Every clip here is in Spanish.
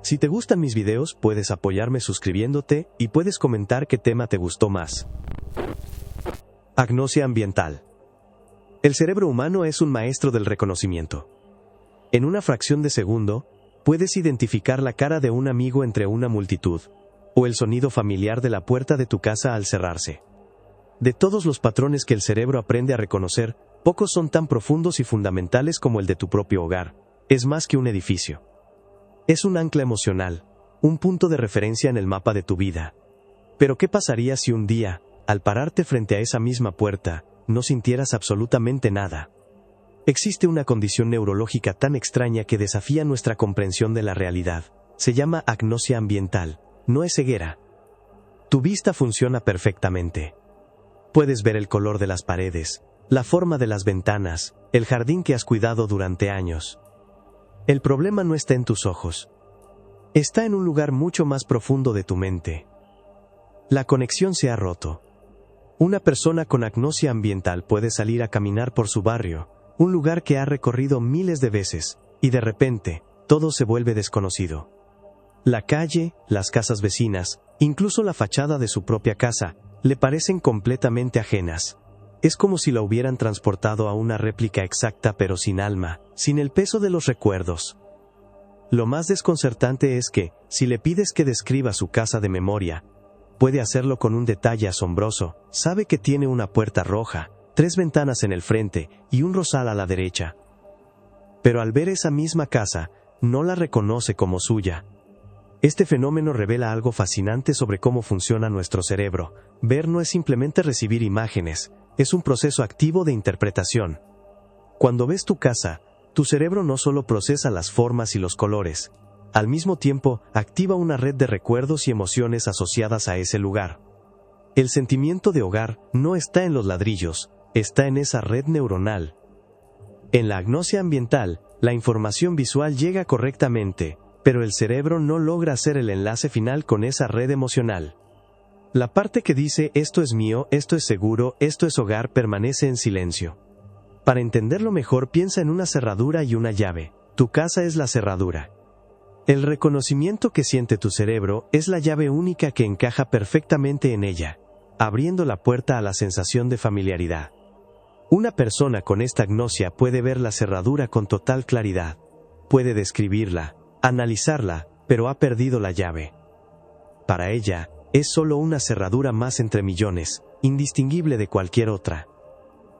Si te gustan mis videos, puedes apoyarme suscribiéndote y puedes comentar qué tema te gustó más. Agnosia ambiental. El cerebro humano es un maestro del reconocimiento. En una fracción de segundo, puedes identificar la cara de un amigo entre una multitud, o el sonido familiar de la puerta de tu casa al cerrarse. De todos los patrones que el cerebro aprende a reconocer, pocos son tan profundos y fundamentales como el de tu propio hogar. Es más que un edificio. Es un ancla emocional, un punto de referencia en el mapa de tu vida. Pero ¿qué pasaría si un día, al pararte frente a esa misma puerta, no sintieras absolutamente nada? Existe una condición neurológica tan extraña que desafía nuestra comprensión de la realidad. Se llama agnosia ambiental. No es ceguera. Tu vista funciona perfectamente. Puedes ver el color de las paredes, la forma de las ventanas, el jardín que has cuidado durante años. El problema no está en tus ojos. Está en un lugar mucho más profundo de tu mente. La conexión se ha roto. Una persona con agnosia ambiental puede salir a caminar por su barrio, un lugar que ha recorrido miles de veces, y de repente, todo se vuelve desconocido. La calle, las casas vecinas, incluso la fachada de su propia casa, le parecen completamente ajenas. Es como si la hubieran transportado a una réplica exacta pero sin alma, sin el peso de los recuerdos. Lo más desconcertante es que, si le pides que describa su casa de memoria, puede hacerlo con un detalle asombroso. Sabe que tiene una puerta roja, 3 ventanas en el frente y un rosal a la derecha. Pero al ver esa misma casa, no la reconoce como suya. Este fenómeno revela algo fascinante sobre cómo funciona nuestro cerebro. Ver no es simplemente recibir imágenes, es un proceso activo de interpretación. Cuando ves tu casa, tu cerebro no solo procesa las formas y los colores, al mismo tiempo activa una red de recuerdos y emociones asociadas a ese lugar. El sentimiento de hogar no está en los ladrillos, está en esa red neuronal. En la agnosia ambiental, la información visual llega correctamente, pero el cerebro no logra hacer el enlace final con esa red emocional. La parte que dice esto es mío, esto es seguro, esto es hogar permanece en silencio. Para entenderlo mejor, piensa en una cerradura y una llave. Tu casa es la cerradura. El reconocimiento que siente tu cerebro es la llave única que encaja perfectamente en ella, abriendo la puerta a la sensación de familiaridad. Una persona con esta agnosia puede ver la cerradura con total claridad. Puede describirla, analizarla, pero ha perdido la llave. Para ella, es solo una cerradura más entre millones, indistinguible de cualquier otra.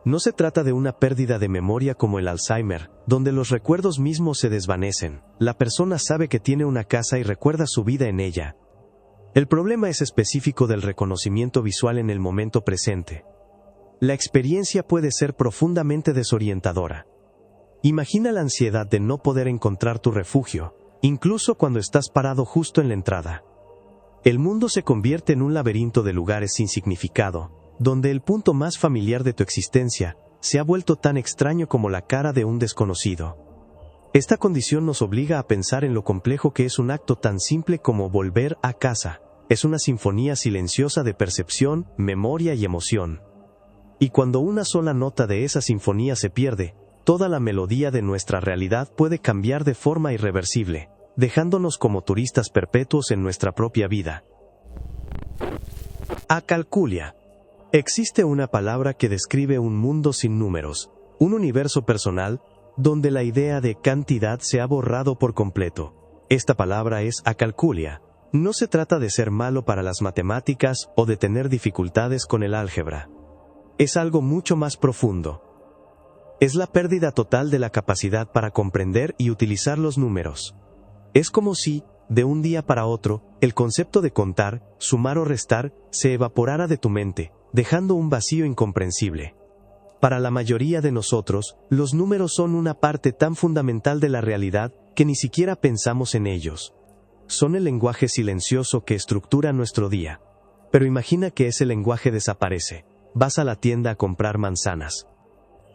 No se trata de una pérdida de memoria como el Alzheimer, donde los recuerdos mismos se desvanecen. La persona sabe que tiene una casa y recuerda su vida en ella. El problema es específico del reconocimiento visual en el momento presente. La experiencia puede ser profundamente desorientadora. Imagina la ansiedad de no poder encontrar tu refugio, incluso cuando estás parado justo en la entrada. El mundo se convierte en un laberinto de lugares sin significado, donde el punto más familiar de tu existencia se ha vuelto tan extraño como la cara de un desconocido. Esta condición nos obliga a pensar en lo complejo que es un acto tan simple como volver a casa. Es una sinfonía silenciosa de percepción, memoria y emoción. Y cuando una sola nota de esa sinfonía se pierde, toda la melodía de nuestra realidad puede cambiar de forma irreversible, dejándonos como turistas perpetuos en nuestra propia vida. Acalculia. Existe una palabra que describe un mundo sin números, un universo personal, donde la idea de cantidad se ha borrado por completo. Esta palabra es acalculia. No se trata de ser malo para las matemáticas o de tener dificultades con el álgebra. Es algo mucho más profundo. Es la pérdida total de la capacidad para comprender y utilizar los números. Es como si, de un día para otro, el concepto de contar, sumar o restar, se evaporara de tu mente, dejando un vacío incomprensible. Para la mayoría de nosotros, los números son una parte tan fundamental de la realidad que ni siquiera pensamos en ellos. Son el lenguaje silencioso que estructura nuestro día. Pero imagina que ese lenguaje desaparece. Vas a la tienda a comprar manzanas.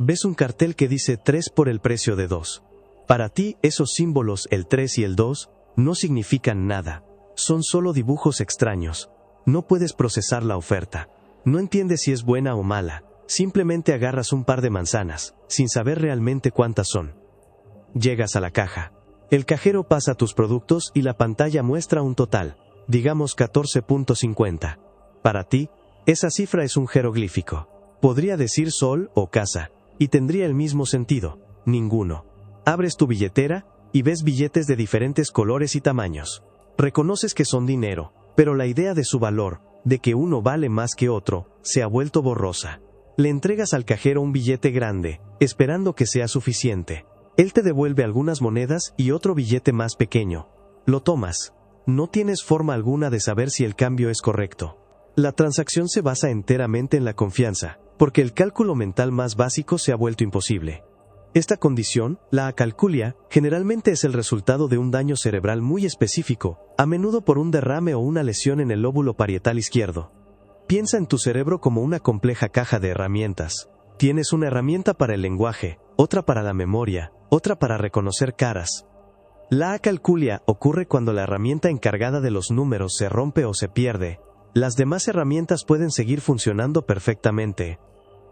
Ves un cartel que dice 3 por el precio de 2. Para ti, esos símbolos, el 3 y el 2, no significan nada. Son solo dibujos extraños. No puedes procesar la oferta. No entiendes si es buena o mala. Simplemente agarras un par de manzanas, sin saber realmente cuántas son. Llegas a la caja. El cajero pasa tus productos y la pantalla muestra un total, digamos 14.50. Para ti, esa cifra es un jeroglífico. Podría decir sol o casa, y tendría el mismo sentido, ninguno. Abres tu billetera y ves billetes de diferentes colores y tamaños. Reconoces que son dinero, pero la idea de su valor, de que uno vale más que otro, se ha vuelto borrosa. Le entregas al cajero un billete grande, esperando que sea suficiente. Él te devuelve algunas monedas y otro billete más pequeño. Lo tomas. No tienes forma alguna de saber si el cambio es correcto. La transacción se basa enteramente en la confianza, porque el cálculo mental más básico se ha vuelto imposible. Esta condición, la acalculia, generalmente es el resultado de un daño cerebral muy específico, a menudo por un derrame o una lesión en el lóbulo parietal izquierdo. Piensa en tu cerebro como una compleja caja de herramientas. Tienes una herramienta para el lenguaje, otra para la memoria, otra para reconocer caras. La acalculia ocurre cuando la herramienta encargada de los números se rompe o se pierde. Las demás herramientas pueden seguir funcionando perfectamente.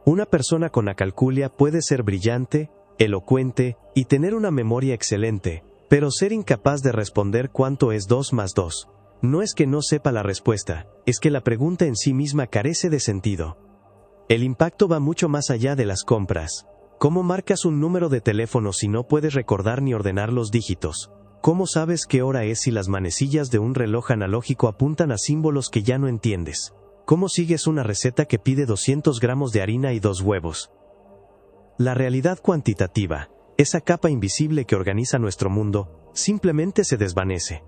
Una persona con acalculia puede ser brillante, elocuente y tener una memoria excelente, pero ser incapaz de responder cuánto es 2 más 2. No es que no sepa la respuesta, es que la pregunta en sí misma carece de sentido. El impacto va mucho más allá de las compras. ¿Cómo marcas un número de teléfono si no puedes recordar ni ordenar los dígitos? ¿Cómo sabes qué hora es si las manecillas de un reloj analógico apuntan a símbolos que ya no entiendes? ¿Cómo sigues una receta que pide 200 gramos de harina y 2 huevos? La realidad cuantitativa, esa capa invisible que organiza nuestro mundo, simplemente se desvanece.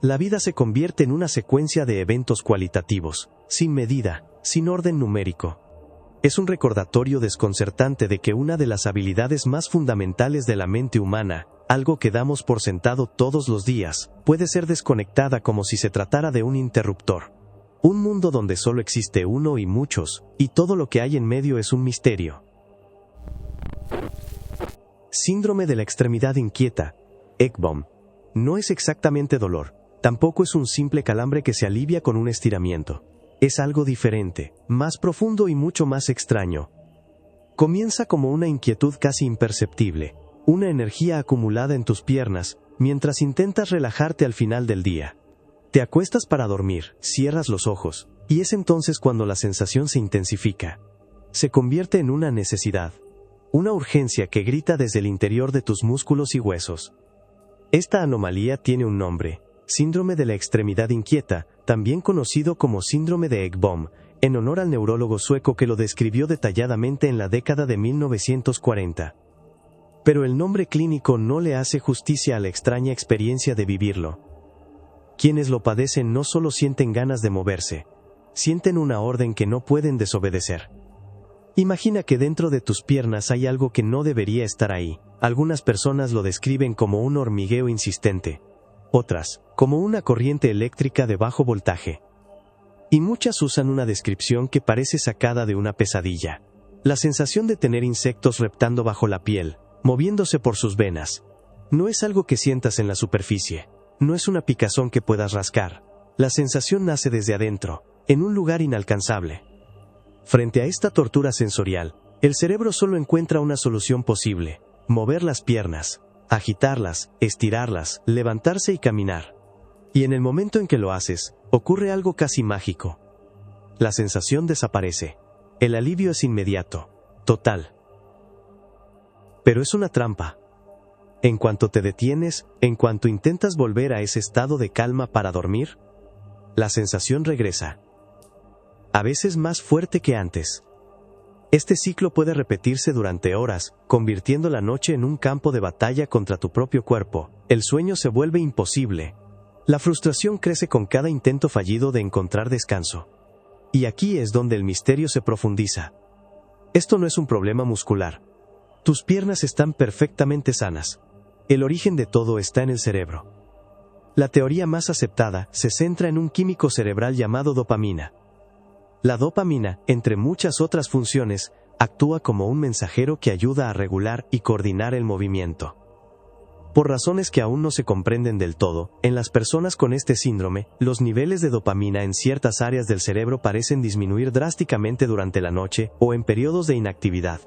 La vida se convierte en una secuencia de eventos cualitativos, sin medida, sin orden numérico. Es un recordatorio desconcertante de que una de las habilidades más fundamentales de la mente humana, algo que damos por sentado todos los días, puede ser desconectada como si se tratara de un interruptor. Un mundo donde solo existe uno y muchos, y todo lo que hay en medio es un misterio. Síndrome de la extremidad inquieta, ECBOM. No es exactamente dolor, tampoco es un simple calambre que se alivia con un estiramiento. Es algo diferente, más profundo y mucho más extraño. Comienza como una inquietud casi imperceptible, una energía acumulada en tus piernas, mientras intentas relajarte al final del día. Te acuestas para dormir, cierras los ojos, y es entonces cuando la sensación se intensifica. Se convierte en una necesidad, una urgencia que grita desde el interior de tus músculos y huesos. Esta anomalía tiene un nombre: síndrome de la extremidad inquieta, también conocido como síndrome de ECBOM, en honor al neurólogo sueco que lo describió detalladamente en la década de 1940. Pero el nombre clínico no le hace justicia a la extraña experiencia de vivirlo. Quienes lo padecen no solo sienten ganas de moverse, sienten una orden que no pueden desobedecer. Imagina que dentro de tus piernas hay algo que no debería estar ahí. Algunas personas lo describen como un hormigueo insistente, otras, como una corriente eléctrica de bajo voltaje. Y muchas usan una descripción que parece sacada de una pesadilla. La sensación de tener insectos reptando bajo la piel, moviéndose por sus venas. No es algo que sientas en la superficie. No es una picazón que puedas rascar. La sensación nace desde adentro, en un lugar inalcanzable. Frente a esta tortura sensorial, el cerebro solo encuentra una solución posible: mover las piernas, agitarlas, estirarlas, levantarse y caminar. Y en el momento en que lo haces, ocurre algo casi mágico. La sensación desaparece. El alivio es inmediato, total. Pero es una trampa. En cuanto te detienes, en cuanto intentas volver a ese estado de calma para dormir, la sensación regresa. A veces más fuerte que antes. Este ciclo puede repetirse durante horas, convirtiendo la noche en un campo de batalla contra tu propio cuerpo. El sueño se vuelve imposible. La frustración crece con cada intento fallido de encontrar descanso. Y aquí es donde el misterio se profundiza. Esto no es un problema muscular. Tus piernas están perfectamente sanas. El origen de todo está en el cerebro. La teoría más aceptada se centra en un químico cerebral llamado dopamina. La dopamina, entre muchas otras funciones, actúa como un mensajero que ayuda a regular y coordinar el movimiento. Por razones que aún no se comprenden del todo, en las personas con este síndrome, los niveles de dopamina en ciertas áreas del cerebro parecen disminuir drásticamente durante la noche o en periodos de inactividad.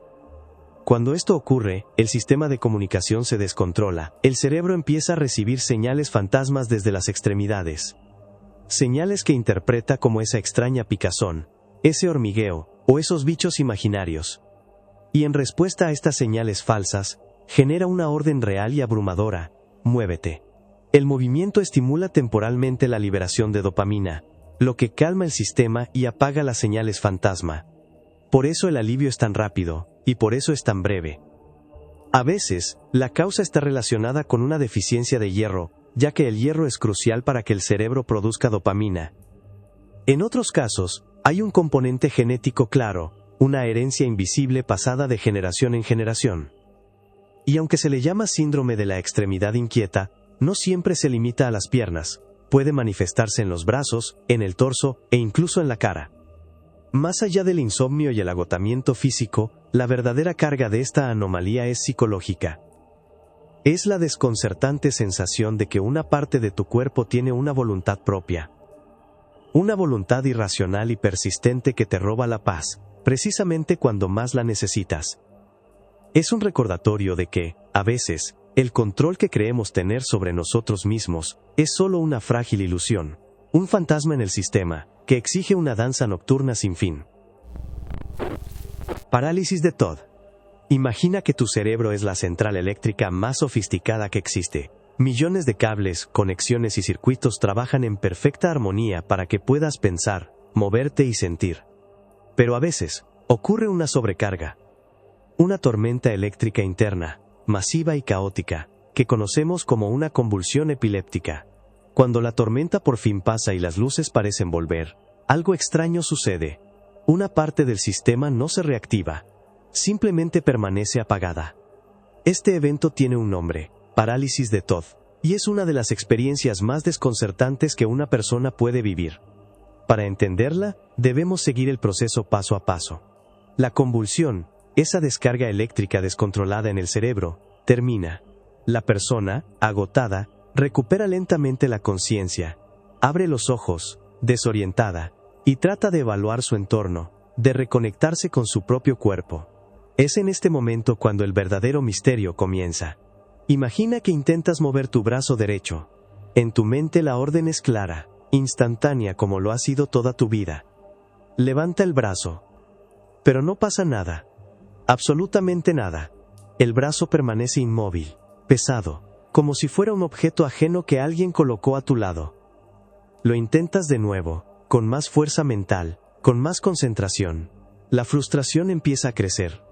Cuando esto ocurre, el sistema de comunicación se descontrola. El cerebro empieza a recibir señales fantasmas desde las extremidades. Señales que interpreta como esa extraña picazón, ese hormigueo, o esos bichos imaginarios. Y en respuesta a estas señales falsas, genera una orden real y abrumadora: muévete. El movimiento estimula temporalmente la liberación de dopamina, lo que calma el sistema y apaga las señales fantasma. Por eso el alivio es tan rápido, y por eso es tan breve. A veces, la causa está relacionada con una deficiencia de hierro, ya que el hierro es crucial para que el cerebro produzca dopamina. En otros casos, hay un componente genético claro, una herencia invisible pasada de generación en generación. Y aunque se le llama síndrome de la extremidad inquieta, no siempre se limita a las piernas, puede manifestarse en los brazos, en el torso e incluso en la cara. Más allá del insomnio y el agotamiento físico, la verdadera carga de esta anomalía es psicológica. Es la desconcertante sensación de que una parte de tu cuerpo tiene una voluntad propia. Una voluntad irracional y persistente que te roba la paz, precisamente cuando más la necesitas. Es un recordatorio de que, a veces, el control que creemos tener sobre nosotros mismos es solo una frágil ilusión, un fantasma en el sistema, que exige una danza nocturna sin fin. Parálisis de Todd. Imagina que tu cerebro es la central eléctrica más sofisticada que existe. Millones de cables, conexiones y circuitos trabajan en perfecta armonía para que puedas pensar, moverte y sentir. Pero a veces, ocurre una sobrecarga. Una tormenta eléctrica interna, masiva y caótica, que conocemos como una convulsión epiléptica. Cuando la tormenta por fin pasa y las luces parecen volver, algo extraño sucede. Una parte del sistema no se reactiva, simplemente permanece apagada. Este evento tiene un nombre: parálisis de Todd, y es una de las experiencias más desconcertantes que una persona puede vivir. Para entenderla, debemos seguir el proceso paso a paso. La convulsión, esa descarga eléctrica descontrolada en el cerebro, termina. La persona, agotada, recupera lentamente la conciencia, abre los ojos, desorientada, y trata de evaluar su entorno, de reconectarse con su propio cuerpo. Es en este momento cuando el verdadero misterio comienza. Imagina que intentas mover tu brazo derecho. En tu mente la orden es clara, instantánea como lo ha sido toda tu vida. Levanta el brazo. Pero no pasa nada. Absolutamente nada. El brazo permanece inmóvil, pesado, como si fuera un objeto ajeno que alguien colocó a tu lado. Lo intentas de nuevo, con más fuerza mental, con más concentración. La frustración empieza a crecer.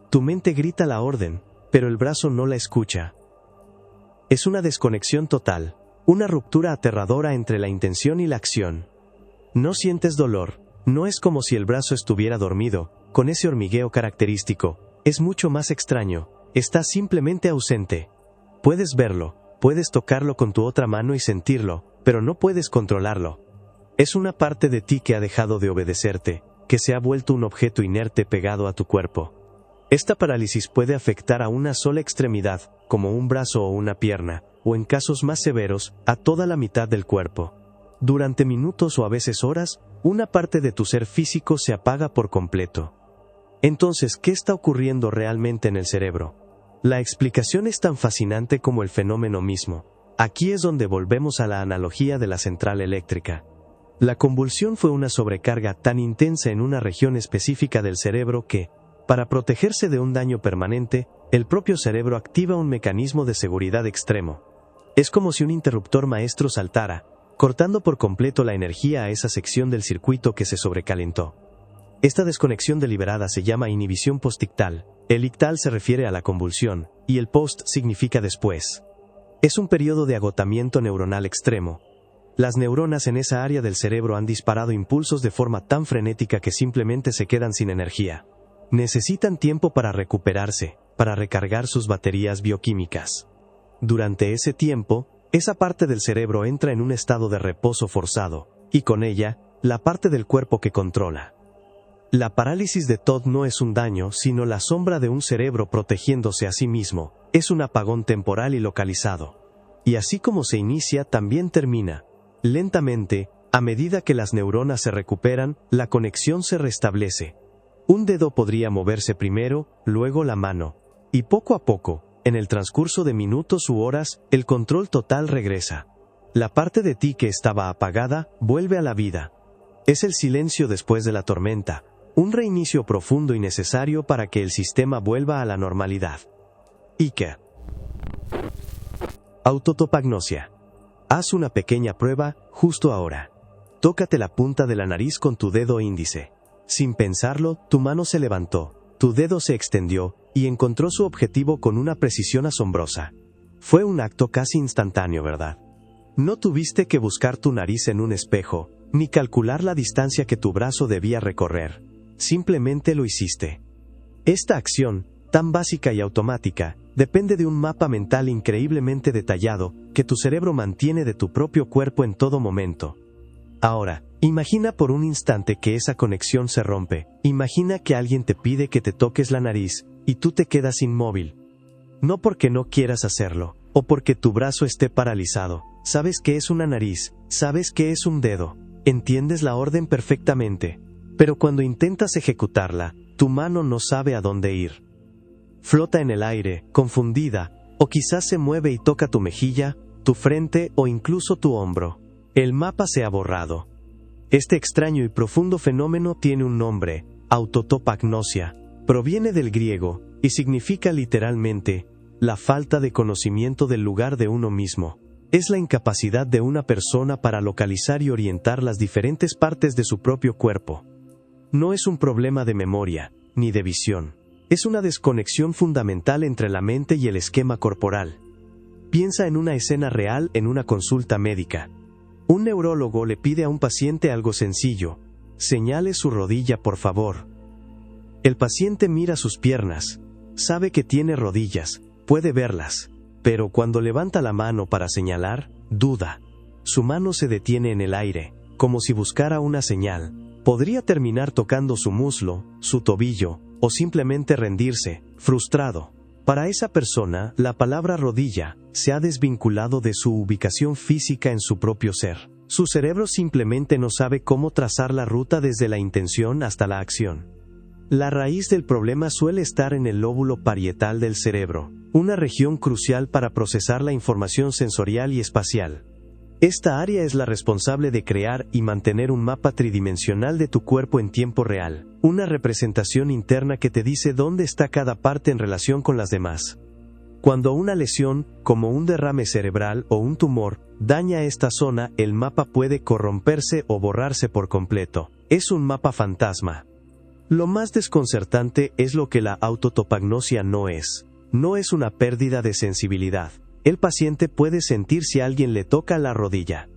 Tu mente grita la orden, pero el brazo no la escucha. Es una desconexión total, una ruptura aterradora entre la intención y la acción. No sientes dolor, no es como si el brazo estuviera dormido, con ese hormigueo característico, es mucho más extraño, está simplemente ausente. Puedes verlo, puedes tocarlo con tu otra mano y sentirlo, pero no puedes controlarlo. Es una parte de ti que ha dejado de obedecerte, que se ha vuelto un objeto inerte pegado a tu cuerpo. Esta parálisis puede afectar a una sola extremidad, como un brazo o una pierna, o en casos más severos, a toda la mitad del cuerpo. Durante minutos o a veces horas, una parte de tu ser físico se apaga por completo. Entonces, ¿qué está ocurriendo realmente en el cerebro? La explicación es tan fascinante como el fenómeno mismo. Aquí es donde volvemos a la analogía de la central eléctrica. La convulsión fue una sobrecarga tan intensa en una región específica del cerebro que, para protegerse de un daño permanente, el propio cerebro activa un mecanismo de seguridad extremo. Es como si un interruptor maestro saltara, cortando por completo la energía a esa sección del circuito que se sobrecalentó. Esta desconexión deliberada se llama inhibición postictal. El ictal se refiere a la convulsión, y el post significa después. Es un periodo de agotamiento neuronal extremo. Las neuronas en esa área del cerebro han disparado impulsos de forma tan frenética que simplemente se quedan sin energía. Necesitan tiempo para recuperarse, para recargar sus baterías bioquímicas. Durante ese tiempo, esa parte del cerebro entra en un estado de reposo forzado, y con ella, la parte del cuerpo que controla. La parálisis de Todd no es un daño, sino la sombra de un cerebro protegiéndose a sí mismo, es un apagón temporal y localizado. Y así como se inicia, también termina. Lentamente, a medida que las neuronas se recuperan, la conexión se restablece. Un dedo podría moverse primero, luego la mano. Y poco a poco, en el transcurso de minutos u horas, el control total regresa. La parte de ti que estaba apagada, vuelve a la vida. Es el silencio después de la tormenta, un reinicio profundo y necesario para que el sistema vuelva a la normalidad. Ike. Autotopagnosia. Haz una pequeña prueba, justo ahora. Tócate la punta de la nariz con tu dedo índice. Sin pensarlo, tu mano se levantó, tu dedo se extendió, y encontró su objetivo con una precisión asombrosa. Fue un acto casi instantáneo, ¿verdad? No tuviste que buscar tu nariz en un espejo, ni calcular la distancia que tu brazo debía recorrer. Simplemente lo hiciste. Esta acción, tan básica y automática, depende de un mapa mental increíblemente detallado que tu cerebro mantiene de tu propio cuerpo en todo momento. Ahora, imagina por un instante que esa conexión se rompe. Imagina que alguien te pide que te toques la nariz, y tú te quedas inmóvil. No porque no quieras hacerlo, o porque tu brazo esté paralizado. Sabes que es una nariz, sabes que es un dedo. Entiendes la orden perfectamente. Pero cuando intentas ejecutarla, tu mano no sabe a dónde ir. Flota en el aire, confundida, o quizás se mueve y toca tu mejilla, tu frente o incluso tu hombro. El mapa se ha borrado. Este extraño y profundo fenómeno tiene un nombre: autotopagnosia. Proviene del griego, y significa literalmente, la falta de conocimiento del lugar de uno mismo. Es la incapacidad de una persona para localizar y orientar las diferentes partes de su propio cuerpo. No es un problema de memoria, ni de visión. Es una desconexión fundamental entre la mente y el esquema corporal. Piensa en una escena real en una consulta médica. Un neurólogo le pide a un paciente algo sencillo: señale su rodilla, por favor. El paciente mira sus piernas, sabe que tiene rodillas, puede verlas, pero cuando levanta la mano para señalar, duda. Su mano se detiene en el aire, como si buscara una señal. Podría terminar tocando su muslo, su tobillo, o simplemente rendirse, frustrado. Para esa persona, la palabra rodilla se ha desvinculado de su ubicación física en su propio ser. Su cerebro simplemente no sabe cómo trazar la ruta desde la intención hasta la acción. La raíz del problema suele estar en el lóbulo parietal del cerebro, una región crucial para procesar la información sensorial y espacial. Esta área es la responsable de crear y mantener un mapa tridimensional de tu cuerpo en tiempo real, una representación interna que te dice dónde está cada parte en relación con las demás. Cuando una lesión, como un derrame cerebral o un tumor, daña esta zona, el mapa puede corromperse o borrarse por completo. Es un mapa fantasma. Lo más desconcertante es lo que la autotopagnosia no es. No es una pérdida de sensibilidad. El paciente puede sentir si alguien le toca la rodilla.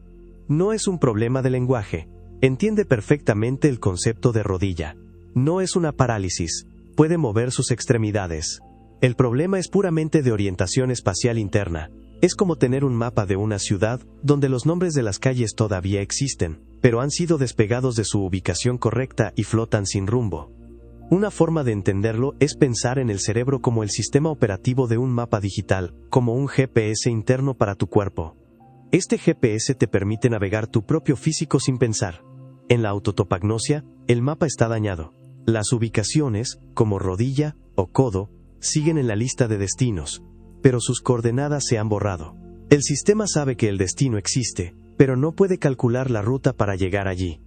No es un problema de lenguaje. Entiende perfectamente el concepto de rodilla. No es una parálisis. Puede mover sus extremidades. El problema es puramente de orientación espacial interna. Es como tener un mapa de una ciudad donde los nombres de las calles todavía existen, pero han sido despegados de su ubicación correcta y flotan sin rumbo. Una forma de entenderlo es pensar en el cerebro como el sistema operativo de un mapa digital, como un GPS interno para tu cuerpo. Este GPS te permite navegar tu propio físico sin pensar. En la autotopagnosia, el mapa está dañado. Las ubicaciones, como rodilla o codo, siguen en la lista de destinos, pero sus coordenadas se han borrado. El sistema sabe que el destino existe, pero no puede calcular la ruta para llegar allí.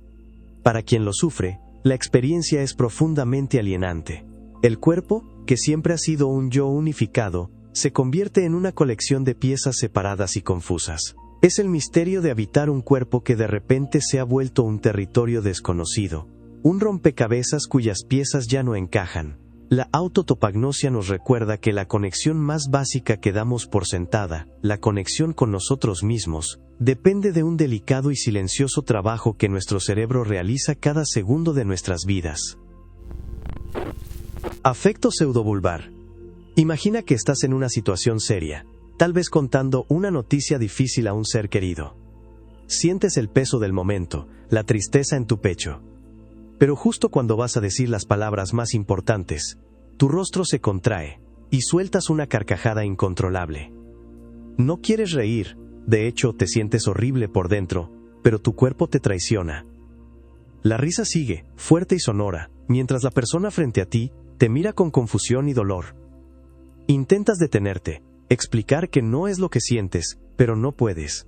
Para quien lo sufre, la experiencia es profundamente alienante. El cuerpo, que siempre ha sido un yo unificado, se convierte en una colección de piezas separadas y confusas. Es el misterio de habitar un cuerpo que de repente se ha vuelto un territorio desconocido, un rompecabezas cuyas piezas ya no encajan. La autotopagnosia nos recuerda que la conexión más básica que damos por sentada, la conexión con nosotros mismos, depende de un delicado y silencioso trabajo que nuestro cerebro realiza cada segundo de nuestras vidas. Afecto pseudovulvar. Imagina que estás en una situación seria, tal vez contando una noticia difícil a un ser querido. Sientes el peso del momento, la tristeza en tu pecho. Pero justo cuando vas a decir las palabras más importantes, tu rostro se contrae, y sueltas una carcajada incontrolable. No quieres reír, de hecho te sientes horrible por dentro, pero tu cuerpo te traiciona. La risa sigue, fuerte y sonora, mientras la persona frente a ti te mira con confusión y dolor. Intentas detenerte, explicar que no es lo que sientes, pero no puedes.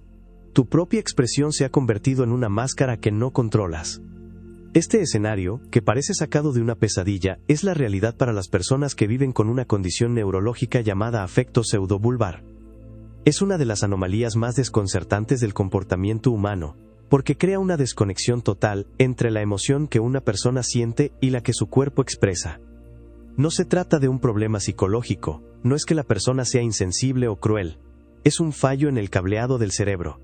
Tu propia expresión se ha convertido en una máscara que no controlas. Este escenario, que parece sacado de una pesadilla, es la realidad para las personas que viven con una condición neurológica llamada afecto pseudovulvar. Es una de las anomalías más desconcertantes del comportamiento humano, porque crea una desconexión total entre la emoción que una persona siente y la que su cuerpo expresa. No se trata de un problema psicológico, no es que la persona sea insensible o cruel, es un fallo en el cableado del cerebro.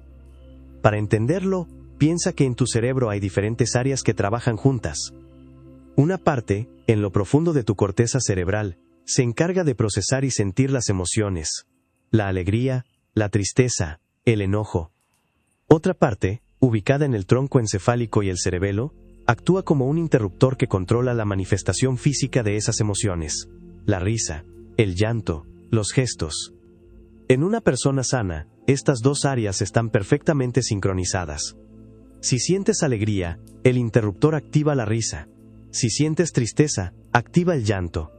Para entenderlo, piensa que en tu cerebro hay diferentes áreas que trabajan juntas. Una parte, en lo profundo de tu corteza cerebral, se encarga de procesar y sentir las emociones, la alegría, la tristeza, el enojo. Otra parte, ubicada en el tronco encefálico y el cerebelo, actúa como un interruptor que controla la manifestación física de esas emociones, la risa, el llanto, los gestos. En una persona sana, estas dos áreas están perfectamente sincronizadas. Si sientes alegría, el interruptor activa la risa. Si sientes tristeza, activa el llanto.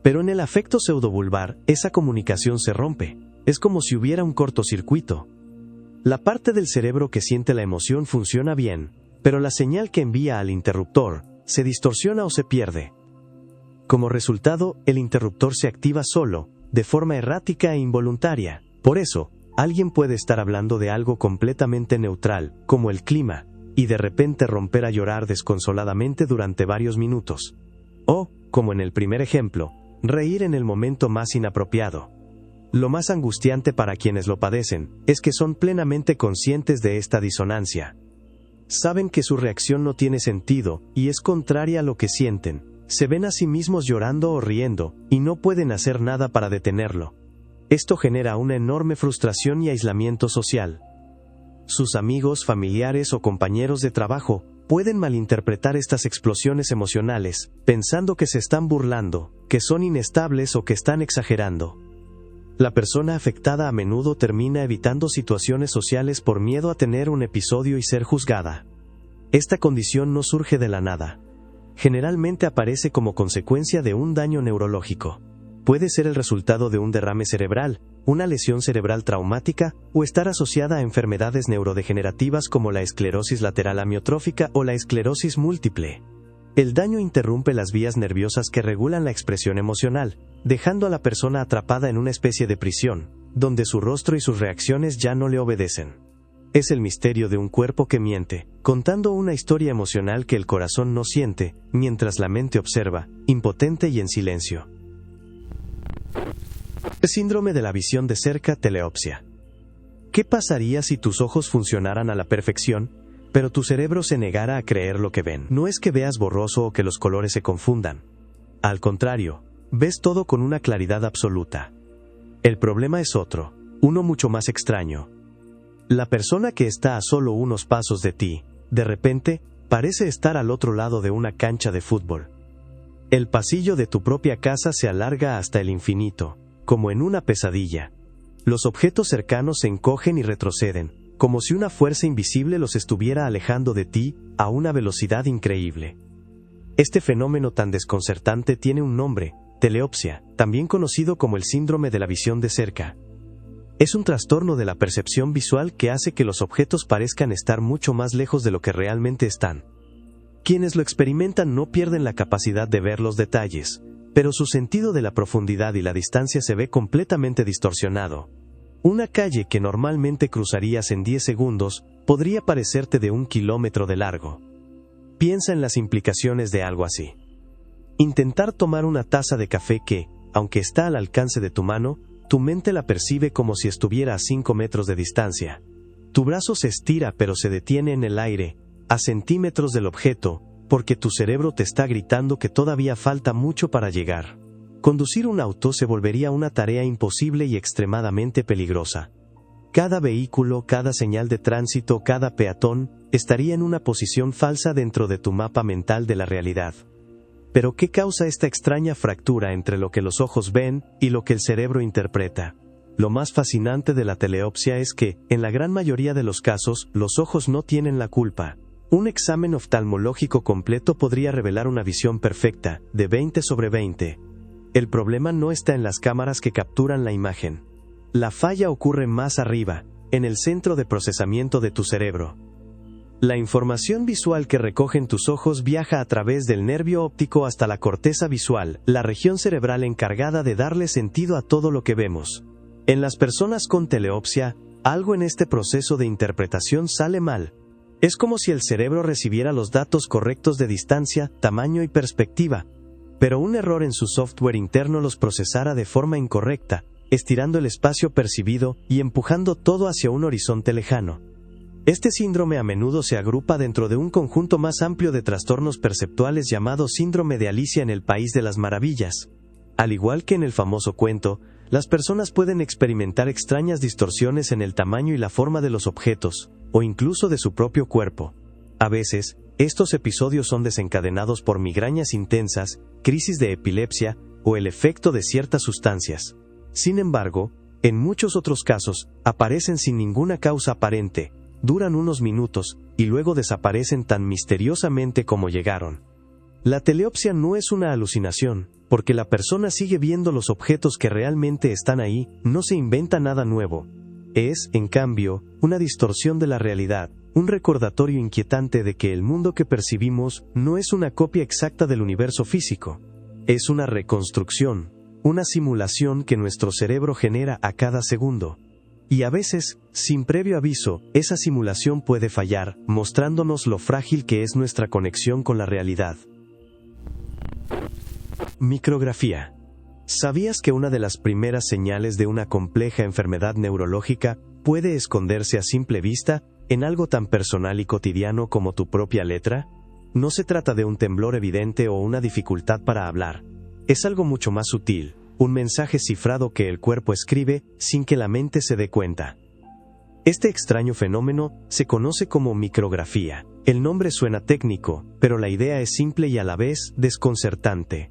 Pero en el afecto pseudovulvar, esa comunicación se rompe. Es como si hubiera un cortocircuito. La parte del cerebro que siente la emoción funciona bien, pero la señal que envía al interruptor se distorsiona o se pierde. Como resultado, el interruptor se activa solo, de forma errática e involuntaria. Por eso, alguien puede estar hablando de algo completamente neutral, como el clima, y de repente romper a llorar desconsoladamente durante varios minutos. O, como en el primer ejemplo, reír en el momento más inapropiado. Lo más angustiante para quienes lo padecen es que son plenamente conscientes de esta disonancia. Saben que su reacción no tiene sentido y es contraria a lo que sienten. Se ven a sí mismos llorando o riendo y no pueden hacer nada para detenerlo. Esto genera una enorme frustración y aislamiento social. Sus amigos, familiares o compañeros de trabajo pueden malinterpretar estas explosiones emocionales, pensando que se están burlando, que son inestables o que están exagerando. La persona afectada a menudo termina evitando situaciones sociales por miedo a tener un episodio y ser juzgada. Esta condición no surge de la nada. Generalmente aparece como consecuencia de un daño neurológico. Puede ser el resultado de un derrame cerebral, una lesión cerebral traumática, o estar asociada a enfermedades neurodegenerativas como la esclerosis lateral amiotrófica o la esclerosis múltiple. El daño interrumpe las vías nerviosas que regulan la expresión emocional, dejando a la persona atrapada en una especie de prisión, donde su rostro y sus reacciones ya no le obedecen. Es el misterio de un cuerpo que miente, contando una historia emocional que el corazón no siente, mientras la mente observa, impotente y en silencio. Síndrome de la visión de cerca, teleopsia. ¿Qué pasaría si tus ojos funcionaran a la perfección, pero tu cerebro se negara a creer lo que ven? No es que veas borroso o que los colores se confundan. Al contrario, ves todo con una claridad absoluta. El problema es otro, uno mucho más extraño. La persona que está a solo unos pasos de ti, de repente, parece estar al otro lado de una cancha de fútbol. El pasillo de tu propia casa se alarga hasta el infinito, como en una pesadilla. Los objetos cercanos se encogen y retroceden, como si una fuerza invisible los estuviera alejando de ti a una velocidad increíble. Este fenómeno tan desconcertante tiene un nombre, teleopsia, también conocido como el síndrome de la visión de cerca. Es un trastorno de la percepción visual que hace que los objetos parezcan estar mucho más lejos de lo que realmente están. Quienes lo experimentan no pierden la capacidad de ver los detalles, pero su sentido de la profundidad y la distancia se ve completamente distorsionado. Una calle que normalmente cruzarías en 10 segundos podría parecerte de 1 kilómetro de largo. Piensa en las implicaciones de algo así. Intentar tomar una taza de café que, aunque está al alcance de tu mano, tu mente la percibe como si estuviera a 5 metros de distancia. Tu brazo se estira pero se detiene en el aire, a centímetros del objeto, porque tu cerebro te está gritando que todavía falta mucho para llegar. Conducir un auto se volvería una tarea imposible y extremadamente peligrosa. Cada vehículo, cada señal de tránsito, cada peatón, estaría en una posición falsa dentro de tu mapa mental de la realidad. Pero ¿qué causa esta extraña fractura entre lo que los ojos ven y lo que el cerebro interpreta? Lo más fascinante de la teleopsia es que, en la gran mayoría de los casos, los ojos no tienen la culpa. Un examen oftalmológico completo podría revelar una visión perfecta, de 20/20. El problema no está en las cámaras que capturan la imagen. La falla ocurre más arriba, en el centro de procesamiento de tu cerebro. La información visual que recogen tus ojos viaja a través del nervio óptico hasta la corteza visual, la región cerebral encargada de darle sentido a todo lo que vemos. En las personas con teleopsia, algo en este proceso de interpretación sale mal. Es como si el cerebro recibiera los datos correctos de distancia, tamaño y perspectiva, pero un error en su software interno los procesara de forma incorrecta, estirando el espacio percibido y empujando todo hacia un horizonte lejano. Este síndrome a menudo se agrupa dentro de un conjunto más amplio de trastornos perceptuales llamado síndrome de Alicia en el País de las Maravillas. Al igual que en el famoso cuento, las personas pueden experimentar extrañas distorsiones en el tamaño y la forma de los objetos, o incluso de su propio cuerpo. A veces, estos episodios son desencadenados por migrañas intensas, crisis de epilepsia o el efecto de ciertas sustancias. Sin embargo, en muchos otros casos, aparecen sin ninguna causa aparente, duran unos minutos, y luego desaparecen tan misteriosamente como llegaron. La teleopsia no es una alucinación, porque la persona sigue viendo los objetos que realmente están ahí, no se inventa nada nuevo. Es, en cambio, una distorsión de la realidad, un recordatorio inquietante de que el mundo que percibimos no es una copia exacta del universo físico. Es una reconstrucción, una simulación que nuestro cerebro genera a cada segundo. Y a veces, sin previo aviso, esa simulación puede fallar, mostrándonos lo frágil que es nuestra conexión con la realidad. Micrografía. ¿Sabías que una de las primeras señales de una compleja enfermedad neurológica puede esconderse a simple vista en algo tan personal y cotidiano como tu propia letra? No se trata de un temblor evidente o una dificultad para hablar. Es algo mucho más sutil, un mensaje cifrado que el cuerpo escribe sin que la mente se dé cuenta. Este extraño fenómeno se conoce como micrografía. El nombre suena técnico, pero la idea es simple y a la vez desconcertante.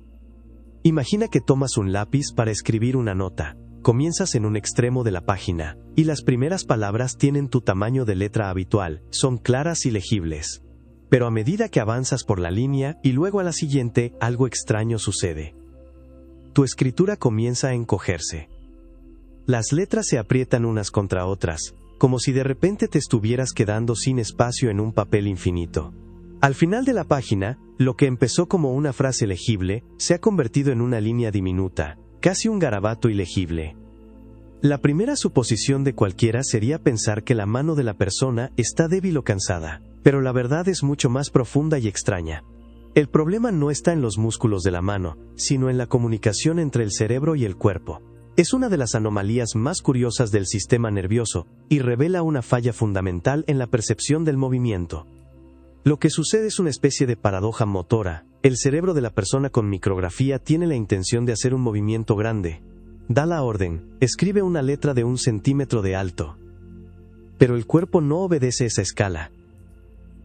Imagina que tomas un lápiz para escribir una nota. Comienzas en un extremo de la página, y las primeras palabras tienen tu tamaño de letra habitual, son claras y legibles. Pero a medida que avanzas por la línea y luego a la siguiente, algo extraño sucede. Tu escritura comienza a encogerse. Las letras se aprietan unas contra otras, como si de repente te estuvieras quedando sin espacio en un papel infinito. Al final de la página, lo que empezó como una frase legible, se ha convertido en una línea diminuta, casi un garabato ilegible. La primera suposición de cualquiera sería pensar que la mano de la persona está débil o cansada, pero la verdad es mucho más profunda y extraña. El problema no está en los músculos de la mano, sino en la comunicación entre el cerebro y el cuerpo. Es una de las anomalías más curiosas del sistema nervioso, y revela una falla fundamental en la percepción del movimiento. Lo que sucede es una especie de paradoja motora. El cerebro de la persona con micrografía tiene la intención de hacer un movimiento grande. Da la orden, escribe una letra de 1 centímetro de alto. Pero el cuerpo no obedece esa escala.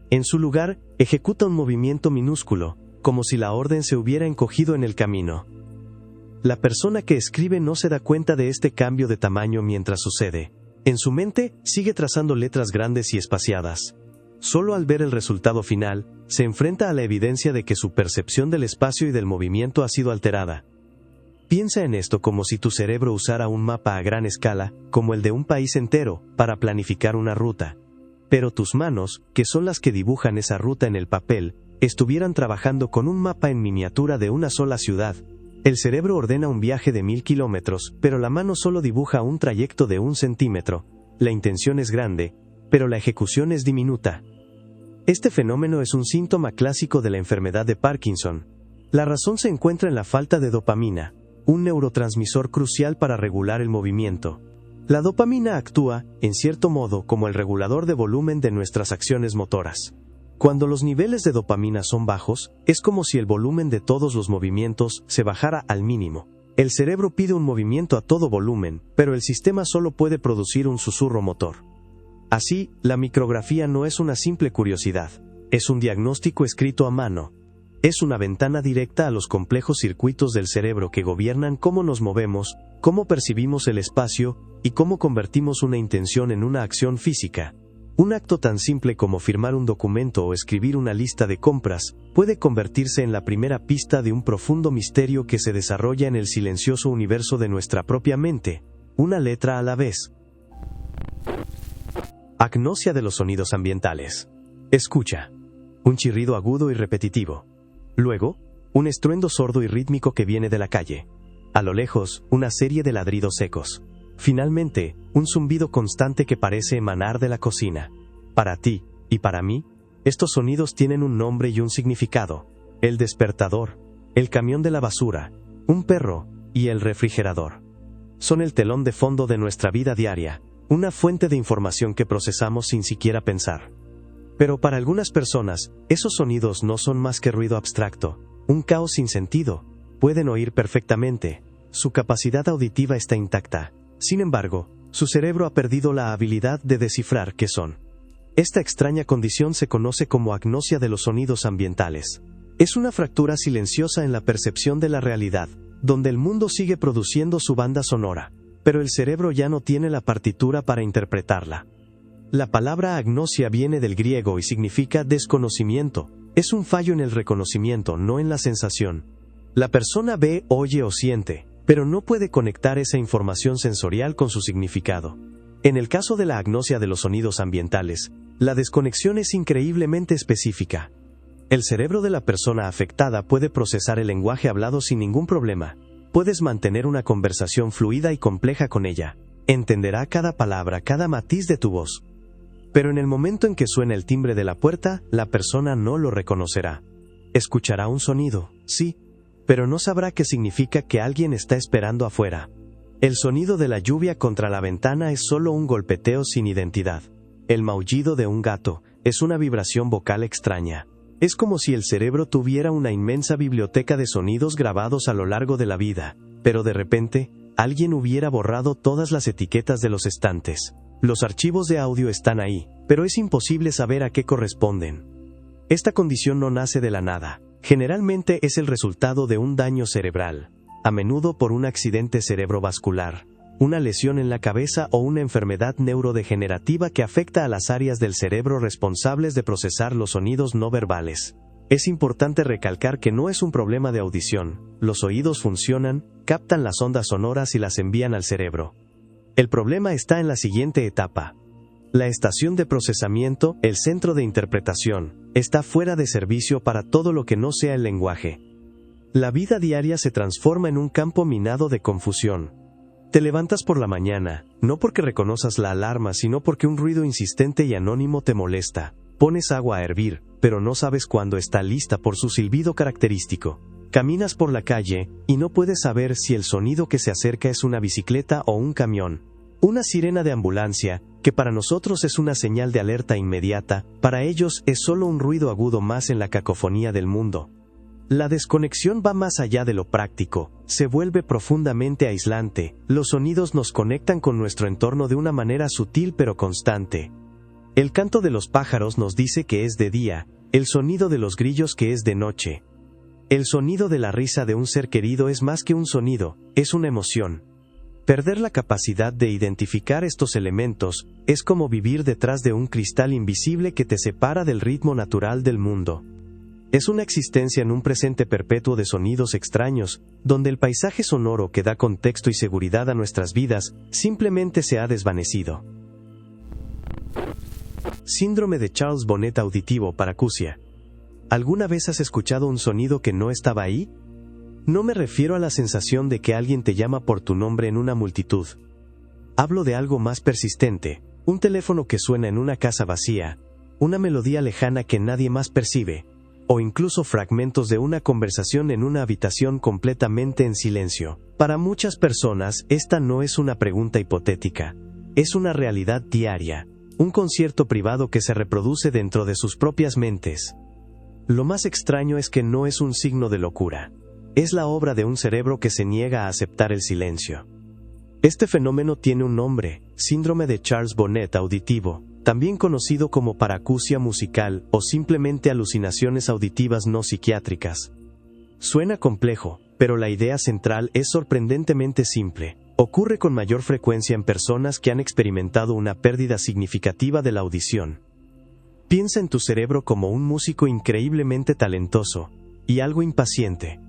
En su lugar, ejecuta un movimiento minúsculo, como si la orden se hubiera encogido en el camino. La persona que escribe no se da cuenta de este cambio de tamaño mientras sucede. En su mente, sigue trazando letras grandes y espaciadas. Solo al ver el resultado final, se enfrenta a la evidencia de que su percepción del espacio y del movimiento ha sido alterada. Piensa en esto como si tu cerebro usara un mapa a gran escala, como el de un país entero, para planificar una ruta. Pero tus manos, que son las que dibujan esa ruta en el papel, estuvieran trabajando con un mapa en miniatura de una sola ciudad. El cerebro ordena un viaje de 1000 kilómetros, pero la mano solo dibuja un trayecto de 1 centímetro. La intención es grande, pero la ejecución es diminuta. Este fenómeno es un síntoma clásico de la enfermedad de Parkinson. La razón se encuentra en la falta de dopamina, un neurotransmisor crucial para regular el movimiento. La dopamina actúa, en cierto modo, como el regulador de volumen de nuestras acciones motoras. Cuando los niveles de dopamina son bajos, es como si el volumen de todos los movimientos se bajara al mínimo. El cerebro pide un movimiento a todo volumen, pero el sistema solo puede producir un susurro motor. Así, la micrografía no es una simple curiosidad, es un diagnóstico escrito a mano. Es una ventana directa a los complejos circuitos del cerebro que gobiernan cómo nos movemos, cómo percibimos el espacio y cómo convertimos una intención en una acción física. Un acto tan simple como firmar un documento o escribir una lista de compras puede convertirse en la primera pista de un profundo misterio que se desarrolla en el silencioso universo de nuestra propia mente, una letra a la vez. Agnosia de los sonidos ambientales. Escucha. Un chirrido agudo y repetitivo. Luego, un estruendo sordo y rítmico que viene de la calle. A lo lejos, una serie de ladridos secos. Finalmente, un zumbido constante que parece emanar de la cocina. Para ti, y para mí, estos sonidos tienen un nombre y un significado. El despertador, el camión de la basura, un perro, y el refrigerador. Son el telón de fondo de nuestra vida diaria, una fuente de información que procesamos sin siquiera pensar. Pero para algunas personas, esos sonidos no son más que ruido abstracto, un caos sin sentido. Pueden oír perfectamente, su capacidad auditiva está intacta. Sin embargo, su cerebro ha perdido la habilidad de descifrar qué son. Esta extraña condición se conoce como agnosia de los sonidos ambientales. Es una fractura silenciosa en la percepción de la realidad, donde el mundo sigue produciendo su banda sonora, pero el cerebro ya no tiene la partitura para interpretarla. La palabra agnosia viene del griego y significa desconocimiento. Es un fallo en el reconocimiento, no en la sensación. La persona ve, oye o siente, pero no puede conectar esa información sensorial con su significado. En el caso de la agnosia de los sonidos ambientales, la desconexión es increíblemente específica. El cerebro de la persona afectada puede procesar el lenguaje hablado sin ningún problema. Puedes mantener una conversación fluida y compleja con ella. Entenderá cada palabra, cada matiz de tu voz. Pero en el momento en que suena el timbre de la puerta, la persona no lo reconocerá. Escuchará un sonido, sí, pero no sabrá qué significa que alguien está esperando afuera. El sonido de la lluvia contra la ventana es solo un golpeteo sin identidad. El maullido de un gato es una vibración vocal extraña. Es como si el cerebro tuviera una inmensa biblioteca de sonidos grabados a lo largo de la vida, pero de repente, alguien hubiera borrado todas las etiquetas de los estantes. Los archivos de audio están ahí, pero es imposible saber a qué corresponden. Esta condición no nace de la nada. Generalmente es el resultado de un daño cerebral, a menudo por un accidente cerebrovascular, una lesión en la cabeza o una enfermedad neurodegenerativa que afecta a las áreas del cerebro responsables de procesar los sonidos no verbales. Es importante recalcar que no es un problema de audición. Los oídos funcionan, captan las ondas sonoras y las envían al cerebro. El problema está en la siguiente etapa. La estación de procesamiento, el centro de interpretación, está fuera de servicio para todo lo que no sea el lenguaje. La vida diaria se transforma en un campo minado de confusión. Te levantas por la mañana, no porque reconozcas la alarma, sino porque un ruido insistente y anónimo te molesta. Pones agua a hervir, pero no sabes cuándo está lista por su silbido característico. Caminas por la calle, y no puedes saber si el sonido que se acerca es una bicicleta o un camión. Una sirena de ambulancia, que para nosotros es una señal de alerta inmediata, para ellos es solo un ruido agudo más en la cacofonía del mundo. La desconexión va más allá de lo práctico, se vuelve profundamente aislante. Los sonidos nos conectan con nuestro entorno de una manera sutil pero constante. El canto de los pájaros nos dice que es de día, el sonido de los grillos que es de noche. El sonido de la risa de un ser querido es más que un sonido, es una emoción. Perder la capacidad de identificar estos elementos es como vivir detrás de un cristal invisible que te separa del ritmo natural del mundo. Es una existencia en un presente perpetuo de sonidos extraños, donde el paisaje sonoro que da contexto y seguridad a nuestras vidas simplemente se ha desvanecido. Síndrome de Charles Bonnet auditivo paracusia. ¿Alguna vez has escuchado un sonido que no estaba ahí? No me refiero a la sensación de que alguien te llama por tu nombre en una multitud. Hablo de algo más persistente, un teléfono que suena en una casa vacía, una melodía lejana que nadie más percibe, o incluso fragmentos de una conversación en una habitación completamente en silencio. Para muchas personas, esta no es una pregunta hipotética, es una realidad diaria, un concierto privado que se reproduce dentro de sus propias mentes. Lo más extraño es que no es un signo de locura. Es la obra de un cerebro que se niega a aceptar el silencio. Este fenómeno tiene un nombre, síndrome de Charles Bonnet auditivo, también conocido como paracusia musical o simplemente alucinaciones auditivas no psiquiátricas. Suena complejo, pero la idea central es sorprendentemente simple. Ocurre con mayor frecuencia en personas que han experimentado una pérdida significativa de la audición. Piensa en tu cerebro como un músico increíblemente talentoso y algo impaciente.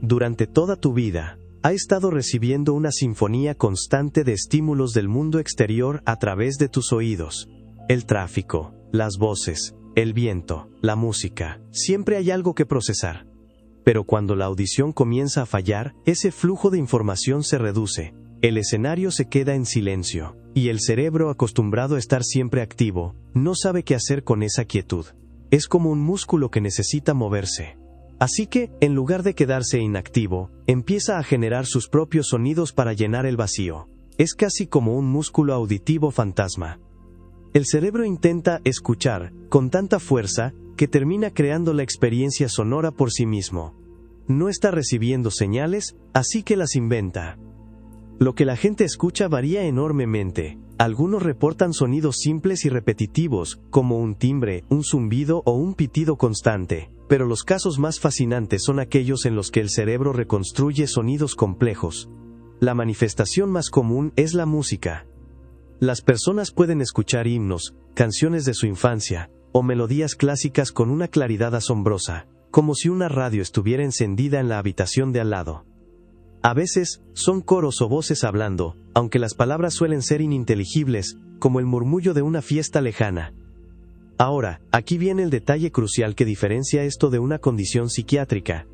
Durante toda tu vida, ha estado recibiendo una sinfonía constante de estímulos del mundo exterior a través de tus oídos. El tráfico, las voces, el viento, la música, siempre hay algo que procesar. Pero cuando la audición comienza a fallar, ese flujo de información se reduce, el escenario se queda en silencio, y el cerebro, acostumbrado a estar siempre activo, no sabe qué hacer con esa quietud. Es como un músculo que necesita moverse. Así que, en lugar de quedarse inactivo, empieza a generar sus propios sonidos para llenar el vacío. Es casi como un músculo auditivo fantasma. El cerebro intenta escuchar con tanta fuerza que termina creando la experiencia sonora por sí mismo. No está recibiendo señales, así que las inventa. Lo que la gente escucha varía enormemente. Algunos reportan sonidos simples y repetitivos, como un timbre, un zumbido o un pitido constante, pero los casos más fascinantes son aquellos en los que el cerebro reconstruye sonidos complejos. La manifestación más común es la música. Las personas pueden escuchar himnos, canciones de su infancia, o melodías clásicas con una claridad asombrosa, como si una radio estuviera encendida en la habitación de al lado. A veces, son coros o voces hablando, aunque las palabras suelen ser ininteligibles, como el murmullo de una fiesta lejana. Ahora, aquí viene el detalle crucial que diferencia esto de una condición psiquiátrica.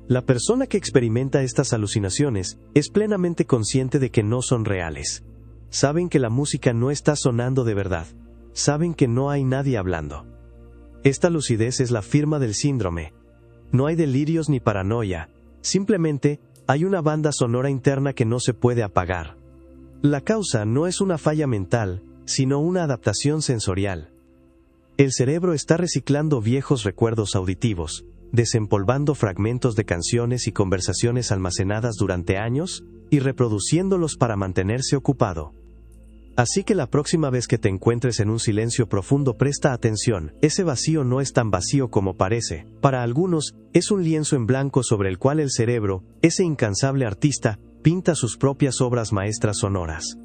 La persona que experimenta estas alucinaciones es plenamente consciente de que no son reales. Saben que la música no está sonando de verdad. Saben que no hay nadie hablando. Esta lucidez es la firma del síndrome. No hay delirios ni paranoia. Simplemente, hay una banda sonora interna que no se puede apagar. La causa no es una falla mental, sino una adaptación sensorial. El cerebro está reciclando viejos recuerdos auditivos, desempolvando fragmentos de canciones y conversaciones almacenadas durante años, y reproduciéndolos para mantenerse ocupado. Así que la próxima vez que te encuentres en un silencio profundo, presta atención. Ese vacío no es tan vacío como parece. Para algunos, es un lienzo en blanco sobre el cual el cerebro, ese incansable artista, pinta sus propias obras maestras sonoras.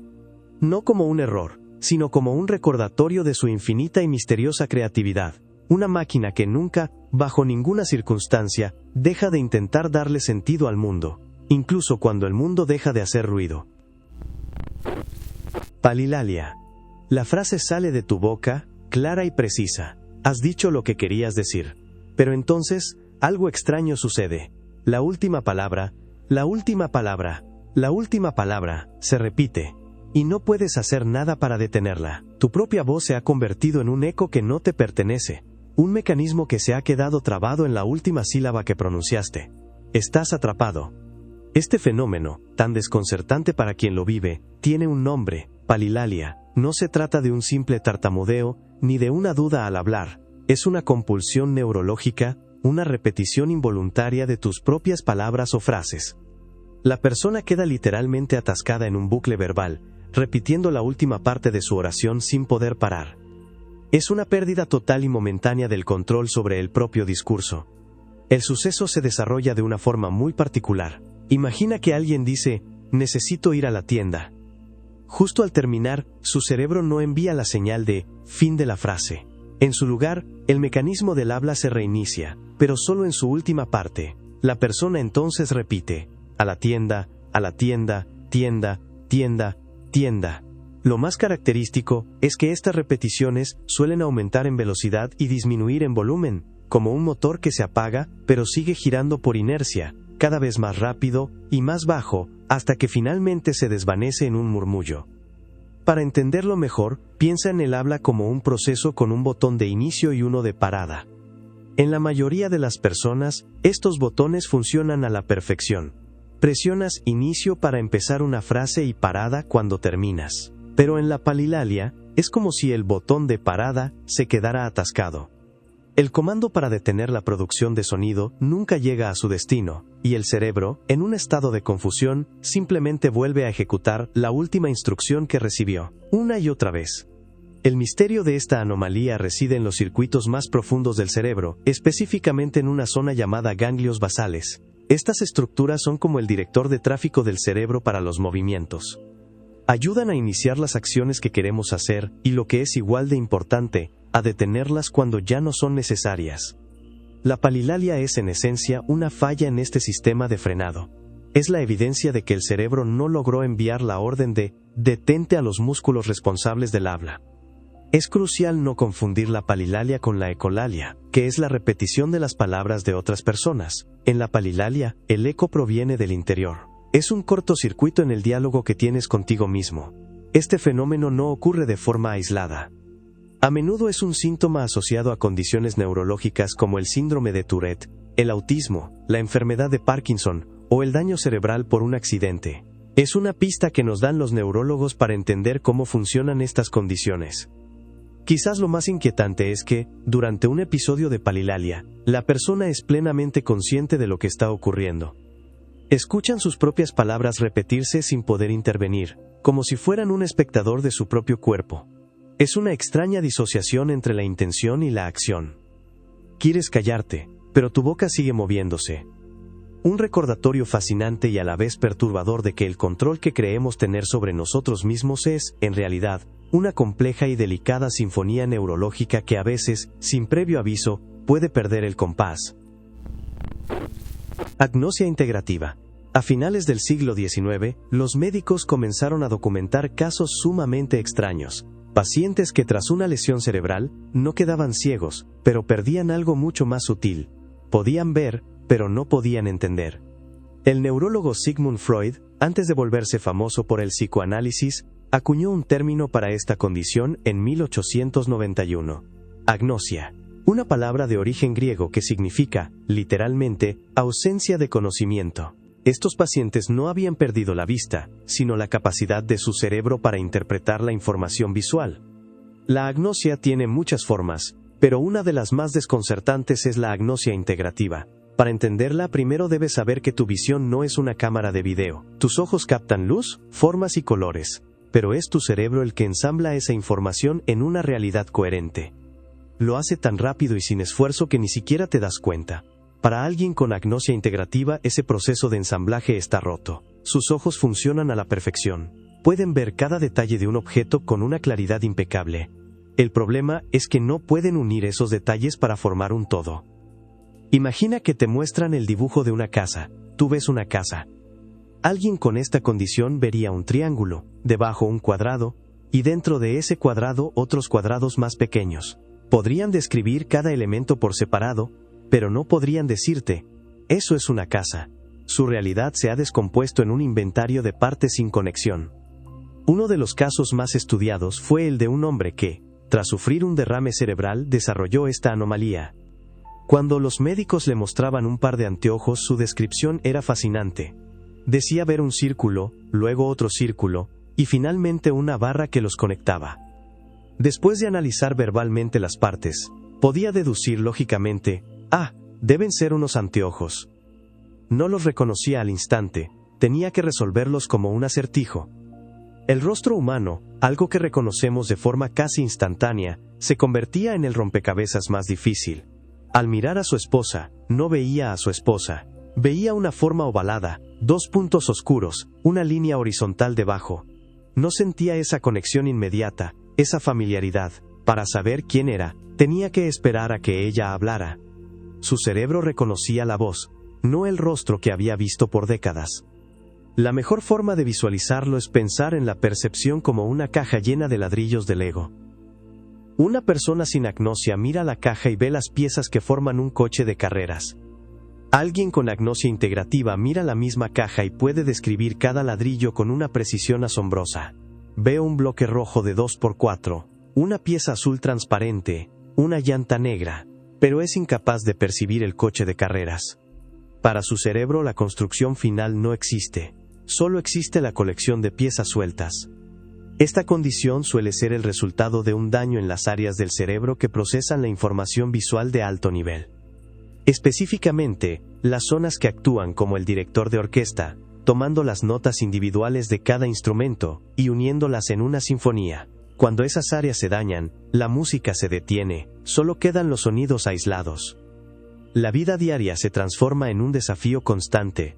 No como un error, sino como un recordatorio de su infinita y misteriosa creatividad. Una máquina que nunca, bajo ninguna circunstancia, deja de intentar darle sentido al mundo, incluso cuando el mundo deja de hacer ruido. Palilalia. La frase sale de tu boca, clara y precisa. Has dicho lo que querías decir. Pero entonces, algo extraño sucede. La última palabra, la última palabra, la última palabra, se repite. Y no puedes hacer nada para detenerla. Tu propia voz se ha convertido en un eco que no te pertenece. Un mecanismo que se ha quedado trabado en la última sílaba que pronunciaste. Estás atrapado. Este fenómeno, tan desconcertante para quien lo vive, tiene un nombre: palilalia. No se trata de un simple tartamudeo, ni de una duda al hablar. Es una compulsión neurológica, una repetición involuntaria de tus propias palabras o frases. La persona queda literalmente atascada en un bucle verbal, repitiendo la última parte de su oración sin poder parar. Es una pérdida total y momentánea del control sobre el propio discurso. El suceso se desarrolla de una forma muy particular. Imagina que alguien dice: necesito ir a la tienda. Justo al terminar, su cerebro no envía la señal de fin de la frase. En su lugar, el mecanismo del habla se reinicia, pero solo en su última parte. La persona entonces repite: a la tienda, tienda, tienda, tienda. Lo más característico es que estas repeticiones suelen aumentar en velocidad y disminuir en volumen, como un motor que se apaga, pero sigue girando por inercia, cada vez más rápido y más bajo, hasta que finalmente se desvanece en un murmullo. Para entenderlo mejor, piensa en el habla como un proceso con un botón de inicio y uno de parada. En la mayoría de las personas, estos botones funcionan a la perfección. Presionas inicio para empezar una frase y parada cuando terminas. Pero en la palilalia, es como si el botón de parada se quedara atascado. El comando para detener la producción de sonido nunca llega a su destino, y el cerebro, en un estado de confusión, simplemente vuelve a ejecutar la última instrucción que recibió, una y otra vez. El misterio de esta anomalía reside en los circuitos más profundos del cerebro, específicamente en una zona llamada ganglios basales. Estas estructuras son como el director de tráfico del cerebro para los movimientos. Ayudan a iniciar las acciones que queremos hacer y, lo que es igual de importante, a detenerlas cuando ya no son necesarias. La palilalia es en esencia una falla en este sistema de frenado. Es la evidencia de que el cerebro no logró enviar la orden de detente a los músculos responsables del habla. Es crucial no confundir la palilalia con la ecolalia, que es la repetición de las palabras de otras personas. En la palilalia, el eco proviene del interior. Es un cortocircuito en el diálogo que tienes contigo mismo. Este fenómeno no ocurre de forma aislada. A menudo es un síntoma asociado a condiciones neurológicas como el síndrome de Tourette, el autismo, la enfermedad de Parkinson o el daño cerebral por un accidente. Es una pista que nos dan los neurólogos para entender cómo funcionan estas condiciones. Quizás lo más inquietante es que, durante un episodio de palilalia, la persona es plenamente consciente de lo que está ocurriendo. Escuchan sus propias palabras repetirse sin poder intervenir, como si fueran un espectador de su propio cuerpo. Es una extraña disociación entre la intención y la acción. Quieres callarte, pero tu boca sigue moviéndose. Un recordatorio fascinante y a la vez perturbador de que el control que creemos tener sobre nosotros mismos es, en realidad, una compleja y delicada sinfonía neurológica que a veces, sin previo aviso, puede perder el compás. Agnosia integrativa. A finales del siglo XIX, los médicos comenzaron a documentar casos sumamente extraños. Pacientes que tras una lesión cerebral, no quedaban ciegos, pero perdían algo mucho más sutil. Podían ver, pero no podían entender. El neurólogo Sigmund Freud, antes de volverse famoso por el psicoanálisis, acuñó un término para esta condición en 1891. Agnosia. Una palabra de origen griego que significa, literalmente, ausencia de conocimiento. Estos pacientes no habían perdido la vista, sino la capacidad de su cerebro para interpretar la información visual. La agnosia tiene muchas formas, pero una de las más desconcertantes es la agnosia integrativa. Para entenderla, primero debes saber que tu visión no es una cámara de video. Tus ojos captan luz, formas y colores, pero es tu cerebro el que ensambla esa información en una realidad coherente. Lo hace tan rápido y sin esfuerzo que ni siquiera te das cuenta. Para alguien con agnosia integrativa, ese proceso de ensamblaje está roto. Sus ojos funcionan a la perfección. Pueden ver cada detalle de un objeto con una claridad impecable. El problema es que no pueden unir esos detalles para formar un todo. Imagina que te muestran el dibujo de una casa. Tú ves una casa. Alguien con esta condición vería un triángulo, debajo un cuadrado, y dentro de ese cuadrado otros cuadrados más pequeños. Podrían describir cada elemento por separado, pero no podrían decirte, eso es una casa. Su realidad se ha descompuesto en un inventario de partes sin conexión. Uno de los casos más estudiados fue el de un hombre que, tras sufrir un derrame cerebral, desarrolló esta anomalía. Cuando los médicos le mostraban un par de anteojos, su descripción era fascinante. Decía ver un círculo, luego otro círculo, y finalmente una barra que los conectaba. Después de analizar verbalmente las partes, podía deducir lógicamente, deben ser unos anteojos. No los reconocía al instante, tenía que resolverlos como un acertijo. El rostro humano, algo que reconocemos de forma casi instantánea, se convertía en el rompecabezas más difícil. Al mirar a su esposa, no veía a su esposa. Veía una forma ovalada, 2 puntos oscuros, una línea horizontal debajo. No sentía esa conexión inmediata, esa familiaridad. Para saber quién era, tenía que esperar a que ella hablara. Su cerebro reconocía la voz, no el rostro que había visto por décadas. La mejor forma de visualizarlo es pensar en la percepción como una caja llena de ladrillos de Lego. Una persona sin agnosia mira la caja y ve las piezas que forman un coche de carreras. Alguien con agnosia integrativa mira la misma caja y puede describir cada ladrillo con una precisión asombrosa. Veo un bloque rojo de 2x4, una pieza azul transparente, una llanta negra, pero es incapaz de percibir el coche de carreras. Para su cerebro la construcción final no existe, solo existe la colección de piezas sueltas. Esta condición suele ser el resultado de un daño en las áreas del cerebro que procesan la información visual de alto nivel. Específicamente, las zonas que actúan como el director de orquesta, tomando las notas individuales de cada instrumento y uniéndolas en una sinfonía. Cuando esas áreas se dañan, la música se detiene, solo quedan los sonidos aislados. la vida diaria se transforma en un desafío constante.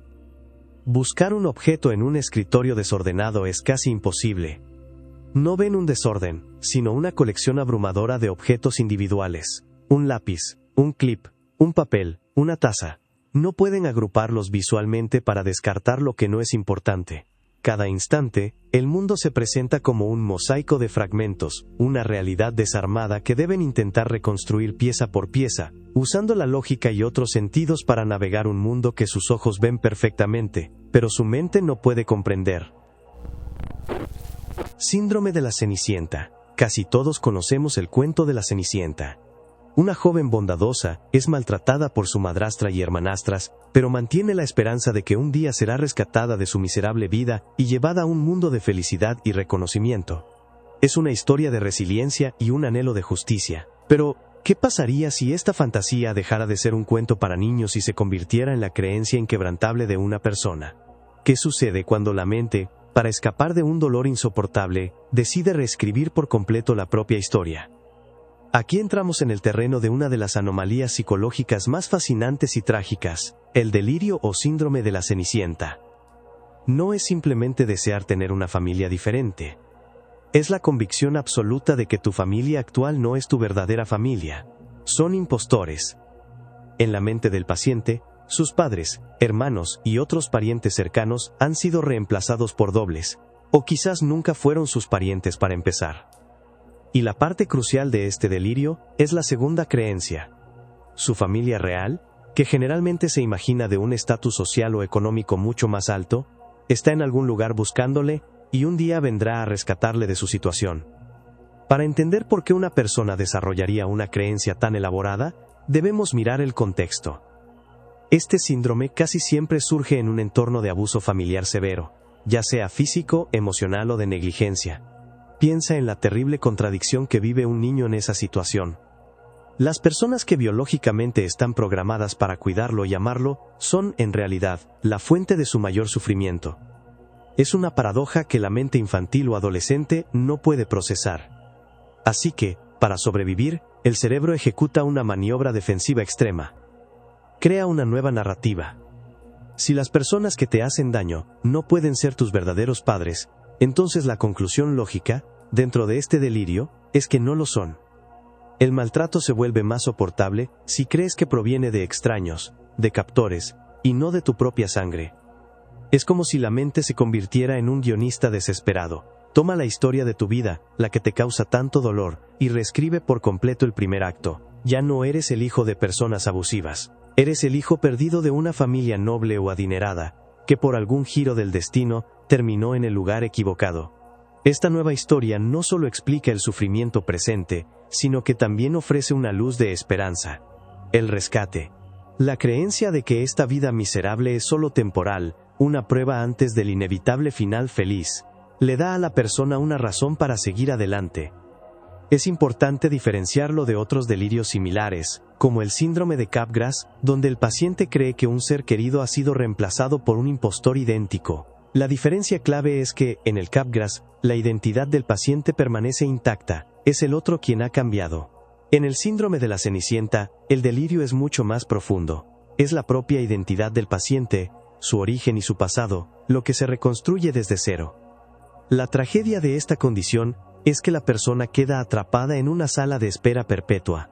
Buscar un objeto en un escritorio desordenado es casi imposible. No ven un desorden, sino una colección abrumadora de objetos individuales. Un lápiz, un clip, un papel, una taza. No pueden agruparlos visualmente para descartar lo que no es importante. Cada instante, el mundo se presenta como un mosaico de fragmentos, una realidad desarmada que deben intentar reconstruir pieza por pieza, usando la lógica y otros sentidos para navegar un mundo que sus ojos ven perfectamente, pero su mente no puede comprender. Síndrome de la Cenicienta. Casi todos conocemos el cuento de la Cenicienta. Una joven bondadosa es maltratada por su madrastra y hermanastras, pero mantiene la esperanza de que un día será rescatada de su miserable vida y llevada a un mundo de felicidad y reconocimiento. Es una historia de resiliencia y un anhelo de justicia. Pero, ¿qué pasaría si esta fantasía dejara de ser un cuento para niños y se convirtiera en la creencia inquebrantable de una persona? ¿Qué sucede cuando la mente, para escapar de un dolor insoportable, decide reescribir por completo la propia historia? Aquí entramos en el terreno de una de las anomalías psicológicas más fascinantes y trágicas, el delirio o síndrome de la Cenicienta. No es simplemente desear tener una familia diferente. Es la convicción absoluta de que tu familia actual no es tu verdadera familia. Son impostores. En la mente del paciente, sus padres, hermanos y otros parientes cercanos han sido reemplazados por dobles, o quizás nunca fueron sus parientes para empezar. Y la parte crucial de este delirio es la segunda creencia. Su familia real, que generalmente se imagina de un estatus social o económico mucho más alto, está en algún lugar buscándole y un día vendrá a rescatarle de su situación. Para entender por qué una persona desarrollaría una creencia tan elaborada, debemos mirar el contexto. Este síndrome casi siempre surge en un entorno de abuso familiar severo, ya sea físico, emocional o de negligencia. Piensa en la terrible contradicción que vive un niño en esa situación. Las personas que biológicamente están programadas para cuidarlo y amarlo son, en realidad, la fuente de su mayor sufrimiento. Es una paradoja que la mente infantil o adolescente no puede procesar. Así que, para sobrevivir, el cerebro ejecuta una maniobra defensiva extrema. Crea una nueva narrativa. Si las personas que te hacen daño no pueden ser tus verdaderos padres, entonces la conclusión lógica, dentro de este delirio, es que no lo son. El maltrato se vuelve más soportable si crees que proviene de extraños, de captores, y no de tu propia sangre. Es como si la mente se convirtiera en un guionista desesperado. Toma la historia de tu vida, la que te causa tanto dolor, y reescribe por completo el primer acto. Ya no eres el hijo de personas abusivas. Eres el hijo perdido de una familia noble o adinerada, que por algún giro del destino, terminó en el lugar equivocado. Esta nueva historia no solo explica el sufrimiento presente, sino que también ofrece una luz de esperanza. El rescate. La creencia de que esta vida miserable es solo temporal, una prueba antes del inevitable final feliz, le da a la persona una razón para seguir adelante. Es importante diferenciarlo de otros delirios similares, como el síndrome de Capgras, donde el paciente cree que un ser querido ha sido reemplazado por un impostor idéntico. La diferencia clave es que, en el Capgras, la identidad del paciente permanece intacta, es el otro quien ha cambiado. En el síndrome de la Cenicienta, el delirio es mucho más profundo. Es la propia identidad del paciente, su origen y su pasado, lo que se reconstruye desde cero. La tragedia de esta condición es que la persona queda atrapada en una sala de espera perpetua.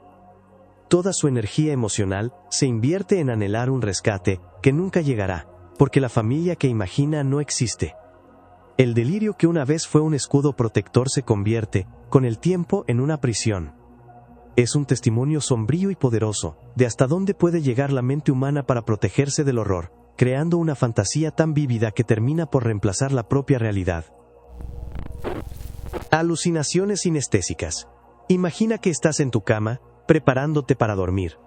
Toda su energía emocional se invierte en anhelar un rescate que nunca llegará, porque la familia que imagina no existe. El delirio que una vez fue un escudo protector se convierte, con el tiempo, en una prisión. Es un testimonio sombrío y poderoso, de hasta dónde puede llegar la mente humana para protegerse del horror, creando una fantasía tan vívida que termina por reemplazar la propia realidad. Alucinaciones sinestésicas. Imagina que estás en tu cama, preparándote para dormir.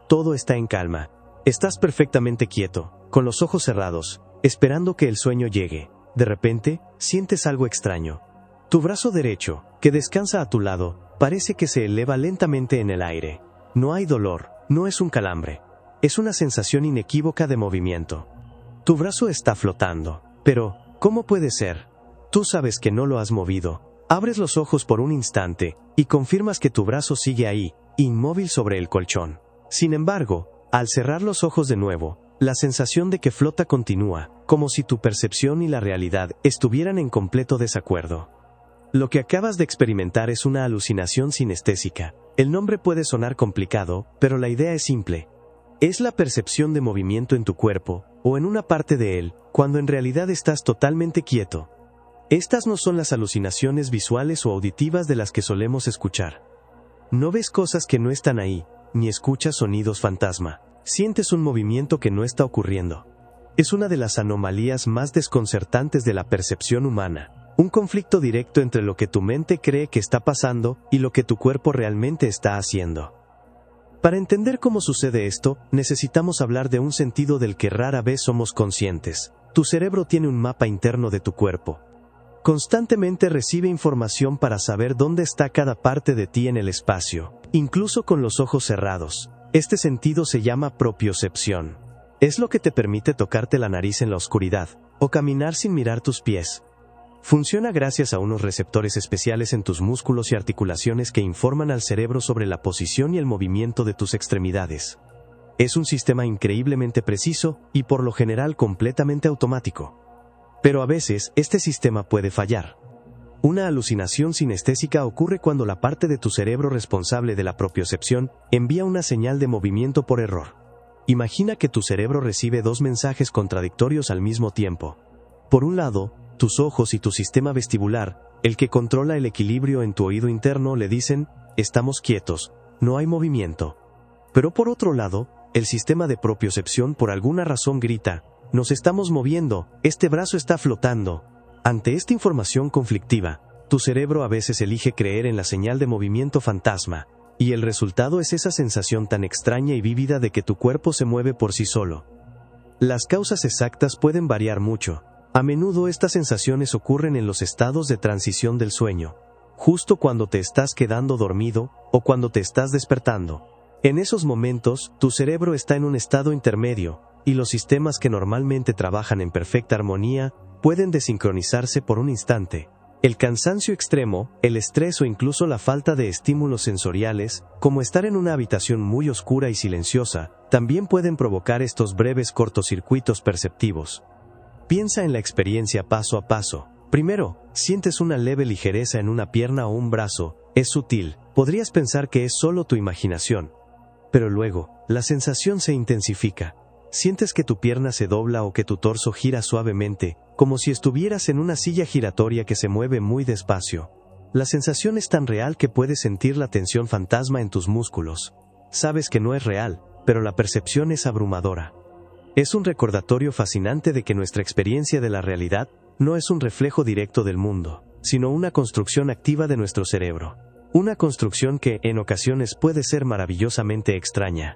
Todo está en calma. Estás perfectamente quieto, con los ojos cerrados, esperando que el sueño llegue. De repente, sientes algo extraño. Tu brazo derecho, que descansa a tu lado, parece que se eleva lentamente en el aire. No hay dolor, no es un calambre. Es una sensación inequívoca de movimiento. Tu brazo está flotando. Pero, ¿cómo puede ser? Tú sabes que no lo has movido. Abres los ojos por un instante, y confirmas que tu brazo sigue ahí, inmóvil sobre el colchón. Sin embargo, Al cerrar los ojos de nuevo, la sensación de que flota continúa, como si tu percepción y la realidad estuvieran en completo desacuerdo. Lo que acabas de experimentar es una alucinación sinestésica. El nombre puede sonar complicado, pero la idea es simple. Es la percepción de movimiento en tu cuerpo, o en una parte de él, cuando en realidad estás totalmente quieto. Estas no son las alucinaciones visuales o auditivas de las que solemos escuchar. No ves cosas que no están ahí, ni escuchas sonidos fantasma. Sientes un movimiento que no está ocurriendo. Es una de las anomalías más desconcertantes de la percepción humana. Un conflicto directo entre lo que tu mente cree que está pasando y lo que tu cuerpo realmente está haciendo. Para entender cómo sucede esto, necesitamos hablar de un sentido del que rara vez somos conscientes. Tu cerebro tiene un mapa interno de tu cuerpo. Constantemente recibe información para saber dónde está cada parte de ti en el espacio, incluso con los ojos cerrados. Este sentido se llama propiocepción. Es lo que te permite tocarte la nariz en la oscuridad, o caminar sin mirar tus pies. Funciona gracias a unos receptores especiales en tus músculos y articulaciones que informan al cerebro sobre la posición y el movimiento de tus extremidades. Es un sistema increíblemente preciso y por lo general completamente automático. Pero a veces, este sistema puede fallar. Una alucinación sinestésica ocurre cuando la parte de tu cerebro responsable de la propiocepción envía una señal de movimiento por error. Imagina que tu cerebro recibe dos mensajes contradictorios al mismo tiempo. Por un lado, tus ojos y tu sistema vestibular, el que controla el equilibrio en tu oído interno, le dicen, estamos quietos, no hay movimiento. Pero por otro lado, el sistema de propiocepción por alguna razón grita, nos estamos moviendo, este brazo está flotando. Ante esta información conflictiva, tu cerebro a veces elige creer en la señal de movimiento fantasma, y el resultado es esa sensación tan extraña y vívida de que tu cuerpo se mueve por sí solo. Las causas exactas pueden variar mucho. A menudo estas sensaciones ocurren en los estados de transición del sueño, justo cuando te estás quedando dormido o cuando te estás despertando. En esos momentos, tu cerebro está en un estado intermedio, y los sistemas que normalmente trabajan en perfecta armonía pueden desincronizarse por un instante. El cansancio extremo, el estrés o incluso la falta de estímulos sensoriales, como estar en una habitación muy oscura y silenciosa, también pueden provocar estos breves cortocircuitos perceptivos. Piensa en la experiencia paso a paso. Primero, sientes una leve ligereza en una pierna o un brazo. Es sutil, podrías pensar que es solo tu imaginación. Pero luego, la sensación se intensifica. Sientes que tu pierna se dobla o que tu torso gira suavemente, como si estuvieras en una silla giratoria que se mueve muy despacio. La sensación es tan real que puedes sentir la tensión fantasma en tus músculos. Sabes que no es real, pero la percepción es abrumadora. Es un recordatorio fascinante de que nuestra experiencia de la realidad no es un reflejo directo del mundo, sino una construcción activa de nuestro cerebro. Una construcción que, en ocasiones, puede ser maravillosamente extraña.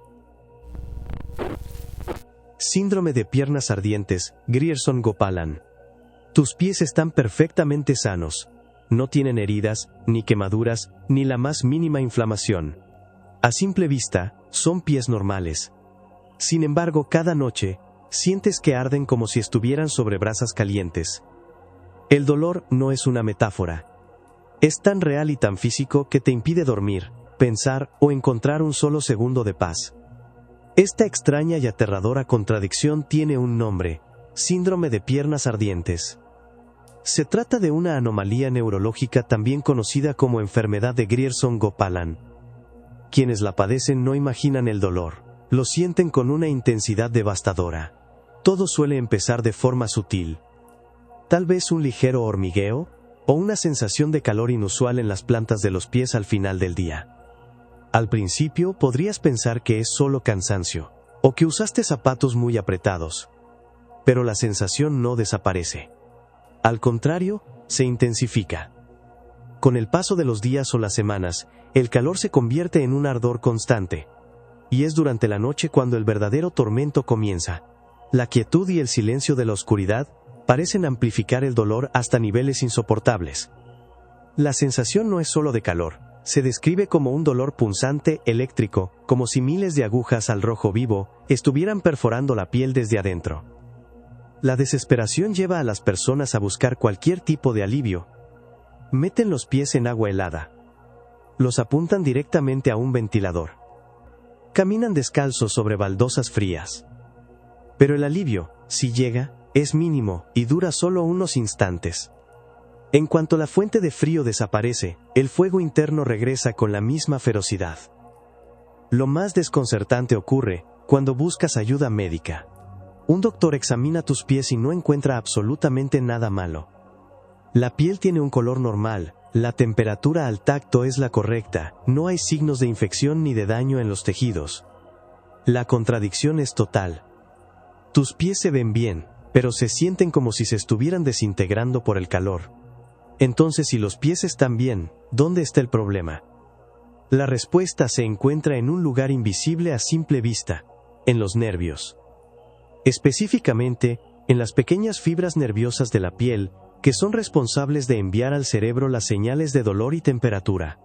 Síndrome de piernas ardientes, Grierson Gopalan. Tus pies están perfectamente sanos. No tienen heridas, ni quemaduras, ni la más mínima inflamación. A simple vista, son pies normales. Sin embargo, cada noche, sientes que arden como si estuvieran sobre brasas calientes. El dolor no es una metáfora. Es tan real y tan físico que te impide dormir, pensar o encontrar un solo segundo de paz. Esta extraña y aterradora contradicción tiene un nombre: síndrome de piernas ardientes. Se trata de una anomalía neurológica también conocida como enfermedad de Grierson Gopalan. Quienes la padecen no imaginan el dolor. Lo sienten con una intensidad devastadora. Todo suele empezar de forma sutil. Tal vez un ligero hormigueo, o una sensación de calor inusual en las plantas de los pies al final del día. Al principio podrías pensar que es solo cansancio, o que usaste zapatos muy apretados. Pero la sensación no desaparece. Al contrario, se intensifica. Con el paso de los días o las semanas, el calor se convierte en un ardor constante. Y es durante la noche cuando el verdadero tormento comienza. La quietud y el silencio de la oscuridad parecen amplificar el dolor hasta niveles insoportables. La sensación no es solo de calor, se describe como un dolor punzante, eléctrico, como si miles de agujas al rojo vivo estuvieran perforando la piel desde adentro. La desesperación lleva a las personas a buscar cualquier tipo de alivio. Meten los pies en agua helada. Los apuntan directamente a un ventilador. Caminan descalzos sobre baldosas frías. Pero el alivio, si llega, es mínimo y dura solo unos instantes. En cuanto la fuente de frío desaparece, el fuego interno regresa con la misma ferocidad. Lo más desconcertante ocurre cuando buscas ayuda médica. Un doctor examina tus pies y no encuentra absolutamente nada malo. La piel tiene un color normal, la temperatura al tacto es la correcta, no hay signos de infección ni de daño en los tejidos. La contradicción es total. Tus pies se ven bien, pero se sienten como si se estuvieran desintegrando por el calor. Entonces, si los pies están bien, ¿dónde está el problema? La respuesta se encuentra en un lugar invisible a simple vista, en los nervios. Específicamente, en las pequeñas fibras nerviosas de la piel, que son responsables de enviar al cerebro las señales de dolor y temperatura.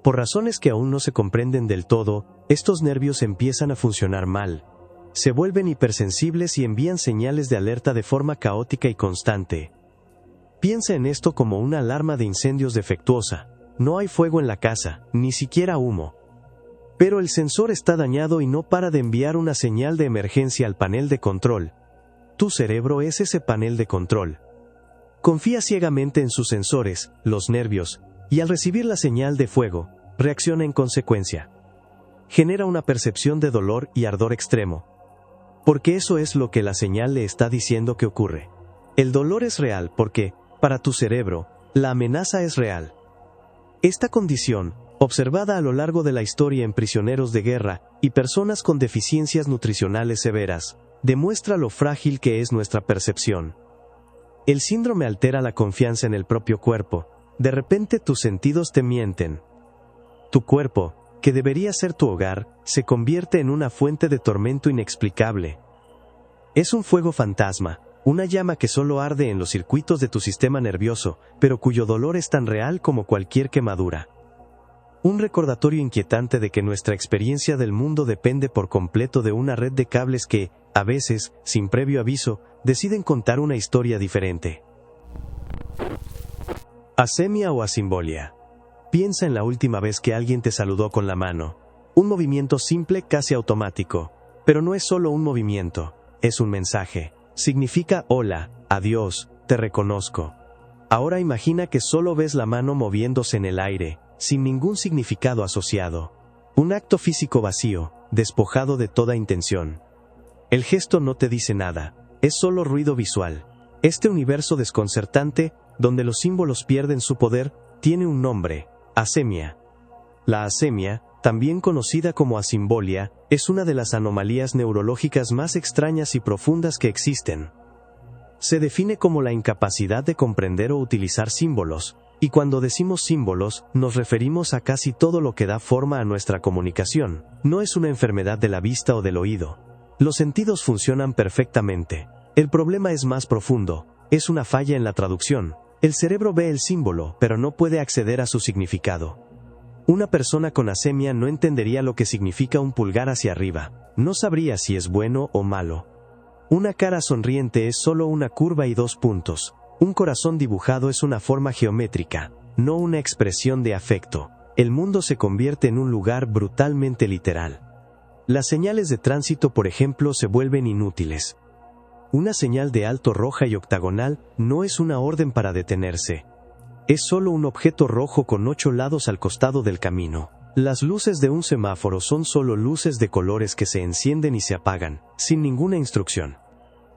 Por razones que aún no se comprenden del todo, estos nervios empiezan a funcionar mal. Se vuelven hipersensibles y envían señales de alerta de forma caótica y constante. Piensa en esto como una alarma de incendios defectuosa. No hay fuego en la casa, ni siquiera humo. Pero el sensor está dañado y no para de enviar una señal de emergencia al panel de control. Tu cerebro es ese panel de control. Confía ciegamente en sus sensores, los nervios, y al recibir la señal de fuego, reacciona en consecuencia. Genera una percepción de dolor y ardor extremo. Porque eso es lo que la señal le está diciendo que ocurre. El dolor es real porque, para tu cerebro, la amenaza es real. Esta condición, observada a lo largo de la historia en prisioneros de guerra y personas con deficiencias nutricionales severas, demuestra lo frágil que es nuestra percepción. El síndrome altera la confianza en el propio cuerpo. De repente tus sentidos te mienten. Tu cuerpo, que debería ser tu hogar, se convierte en una fuente de tormento inexplicable. Es un fuego fantasma, una llama que solo arde en los circuitos de tu sistema nervioso, pero cuyo dolor es tan real como cualquier quemadura. Un recordatorio inquietante de que nuestra experiencia del mundo depende por completo de una red de cables que, a veces, sin previo aviso, deciden contar una historia diferente. Asemia o asimbolia. Piensa en la última vez que alguien te saludó con la mano. Un movimiento simple, casi automático. Pero no es solo un movimiento, es un mensaje. Significa hola, adiós, te reconozco. Ahora imagina que solo ves la mano moviéndose en el aire, sin ningún significado asociado. Un acto físico vacío, despojado de toda intención. El gesto no te dice nada, es solo ruido visual. Este universo desconcertante, donde los símbolos pierden su poder, tiene un nombre: asemia. La asemia, también conocida como asimbolia, es una de las anomalías neurológicas más extrañas y profundas que existen. Se define como la incapacidad de comprender o utilizar símbolos, y cuando decimos símbolos, nos referimos a casi todo lo que da forma a nuestra comunicación. No es una enfermedad de la vista o del oído. Los sentidos funcionan perfectamente. El problema es más profundo, es una falla en la traducción. El cerebro ve el símbolo, pero no puede acceder a su significado. Una persona con asemia no entendería lo que significa un pulgar hacia arriba, no sabría si es bueno o malo. Una cara sonriente es solo una curva y dos puntos. Un corazón dibujado es una forma geométrica, no una expresión de afecto. El mundo se convierte en un lugar brutalmente literal. Las señales de tránsito, por ejemplo, se vuelven inútiles. Una señal de alto roja y octagonal no es una orden para detenerse. Es solo un objeto rojo con 8 lados al costado del camino. Las luces de un semáforo son solo luces de colores que se encienden y se apagan, sin ninguna instrucción.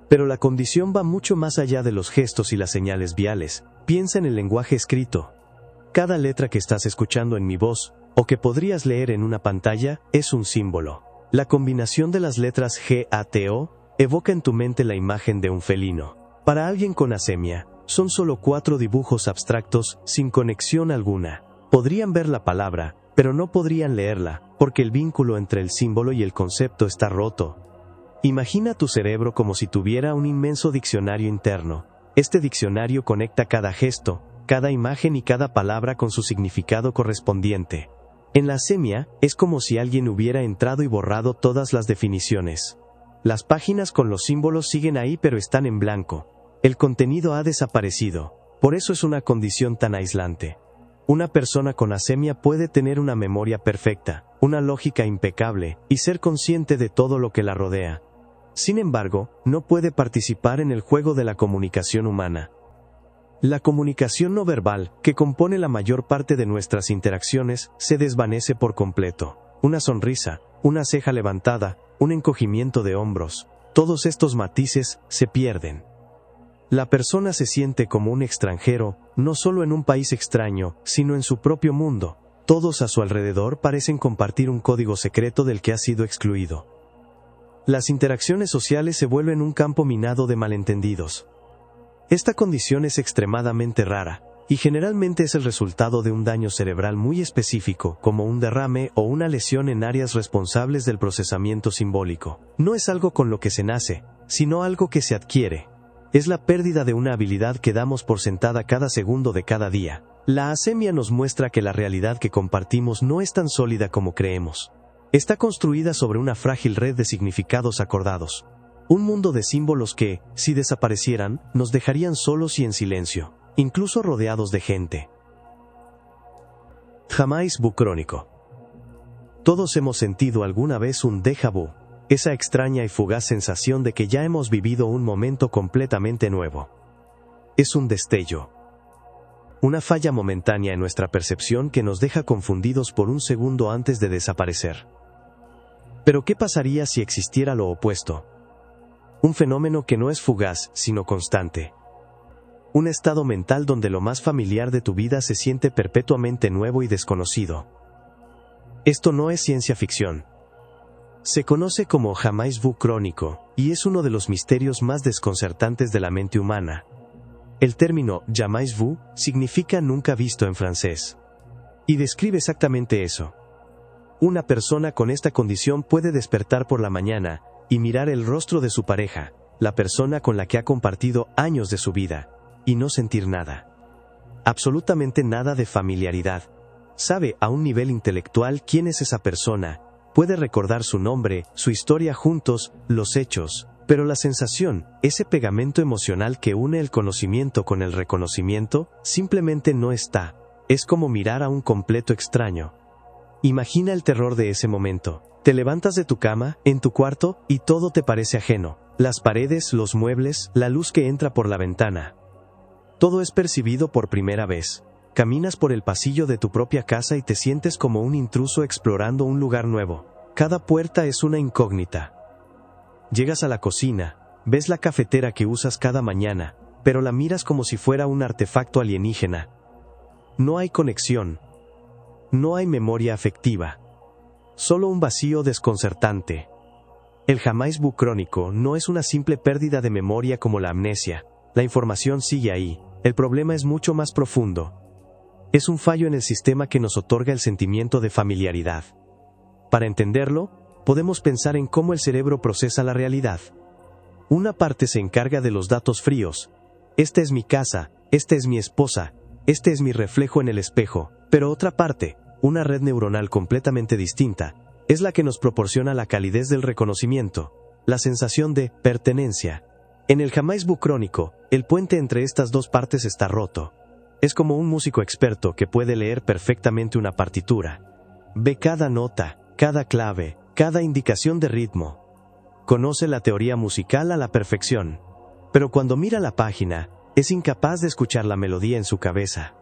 Pero la condición va mucho más allá de los gestos y las señales viales. Piensa en el lenguaje escrito. Cada letra que estás escuchando en mi voz, o que podrías leer en una pantalla, es un símbolo. La combinación de las letras G-A-T-O evoca en tu mente la imagen de un felino. Para alguien con asemia, son solo 4 dibujos abstractos, sin conexión alguna. Podrían ver la palabra, pero no podrían leerla, porque el vínculo entre el símbolo y el concepto está roto. Imagina tu cerebro como si tuviera un inmenso diccionario interno. Este diccionario conecta cada gesto, cada imagen y cada palabra con su significado correspondiente. En la asemia, es como si alguien hubiera entrado y borrado todas las definiciones. Las páginas con los símbolos siguen ahí pero están en blanco. El contenido ha desaparecido. Por eso es una condición tan aislante. Una persona con asemia puede tener una memoria perfecta, una lógica impecable, y ser consciente de todo lo que la rodea. Sin embargo, no puede participar en el juego de la comunicación humana. La comunicación no verbal, que compone la mayor parte de nuestras interacciones, se desvanece por completo. Una sonrisa, una ceja levantada, un encogimiento de hombros, todos estos matices se pierden. La persona se siente como un extranjero, no solo en un país extraño, sino en su propio mundo. Todos a su alrededor parecen compartir un código secreto del que ha sido excluido. Las interacciones sociales se vuelven un campo minado de malentendidos. Esta condición es extremadamente rara, y generalmente es el resultado de un daño cerebral muy específico, como un derrame o una lesión en áreas responsables del procesamiento simbólico. No es algo con lo que se nace, sino algo que se adquiere. Es la pérdida de una habilidad que damos por sentada cada segundo de cada día. La asemia nos muestra que la realidad que compartimos no es tan sólida como creemos. Está construida sobre una frágil red de significados acordados. Un mundo de símbolos que, si desaparecieran, nos dejarían solos y en silencio, incluso rodeados de gente. Jamais vu crónico. Todos hemos sentido alguna vez un déjà vu, esa extraña y fugaz sensación de que ya hemos vivido un momento completamente nuevo. Es un destello. Una falla momentánea en nuestra percepción que nos deja confundidos por un segundo antes de desaparecer. Pero ¿qué pasaría si existiera lo opuesto? Un fenómeno que no es fugaz, sino constante. Un estado mental donde lo más familiar de tu vida se siente perpetuamente nuevo y desconocido. Esto no es ciencia ficción. Se conoce como jamais vu crónico, y es uno de los misterios más desconcertantes de la mente humana. El término jamais vu significa nunca visto en francés. Y describe exactamente eso. Una persona con esta condición puede despertar por la mañana y mirar el rostro de su pareja, la persona con la que ha compartido años de su vida, y no sentir nada. Absolutamente nada de familiaridad. Sabe a un nivel intelectual quién es esa persona, puede recordar su nombre, su historia juntos, los hechos, pero la sensación, ese pegamento emocional que une el conocimiento con el reconocimiento, simplemente no está. Es como mirar a un completo extraño. Imagina el terror de ese momento. Te levantas de tu cama, en tu cuarto, y todo te parece ajeno. Las paredes, los muebles, la luz que entra por la ventana. Todo es percibido por primera vez. Caminas por el pasillo de tu propia casa y te sientes como un intruso explorando un lugar nuevo. Cada puerta es una incógnita. Llegas a la cocina, ves la cafetera que usas cada mañana, pero la miras como si fuera un artefacto alienígena. No hay conexión. No hay memoria afectiva. Solo un vacío desconcertante. El jamais vu crónico no es una simple pérdida de memoria como la amnesia. La información sigue ahí. El problema es mucho más profundo. Es un fallo en el sistema que nos otorga el sentimiento de familiaridad. Para entenderlo, podemos pensar en cómo el cerebro procesa la realidad. Una parte se encarga de los datos fríos. Esta es mi casa, esta es mi esposa, este es mi reflejo en el espejo. Pero otra parte, una red neuronal completamente distinta, es la que nos proporciona la calidez del reconocimiento, la sensación de pertenencia. En el jamais vu crónico, el puente entre estas dos partes está roto. Es como un músico experto que puede leer perfectamente una partitura. Ve cada nota, cada clave, cada indicación de ritmo. Conoce la teoría musical a la perfección. Pero cuando mira la página, es incapaz de escuchar la melodía en su cabeza.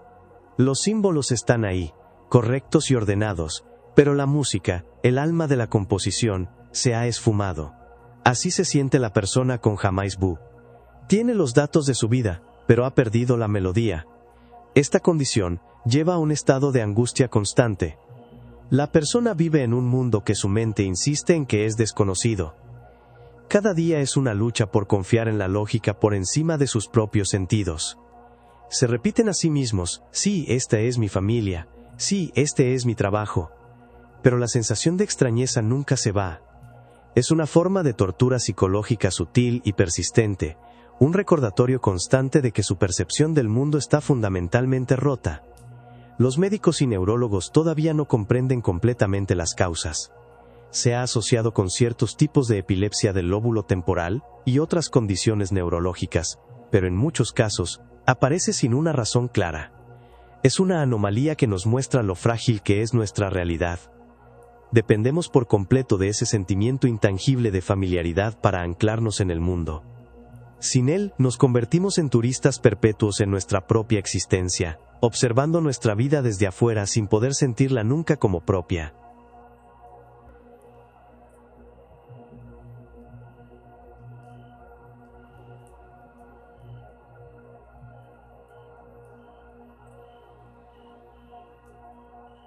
Los símbolos están ahí, correctos y ordenados, pero la música, el alma de la composición, se ha esfumado. Así se siente la persona con jamais vu. Tiene los datos de su vida, pero ha perdido la melodía. Esta condición lleva a un estado de angustia constante. La persona vive en un mundo que su mente insiste en que es desconocido. Cada día es una lucha por confiar en la lógica por encima de sus propios sentidos. Se repiten a sí mismos: sí, esta es mi familia, sí, este es mi trabajo. Pero la sensación de extrañeza nunca se va. Es una forma de tortura psicológica sutil y persistente, un recordatorio constante de que su percepción del mundo está fundamentalmente rota. Los médicos y neurólogos todavía no comprenden completamente las causas. Se ha asociado con ciertos tipos de epilepsia del lóbulo temporal y otras condiciones neurológicas, pero en muchos casos, aparece sin una razón clara. Es una anomalía que nos muestra lo frágil que es nuestra realidad. Dependemos por completo de ese sentimiento intangible de familiaridad para anclarnos en el mundo. Sin él, nos convertimos en turistas perpetuos en nuestra propia existencia, observando nuestra vida desde afuera sin poder sentirla nunca como propia.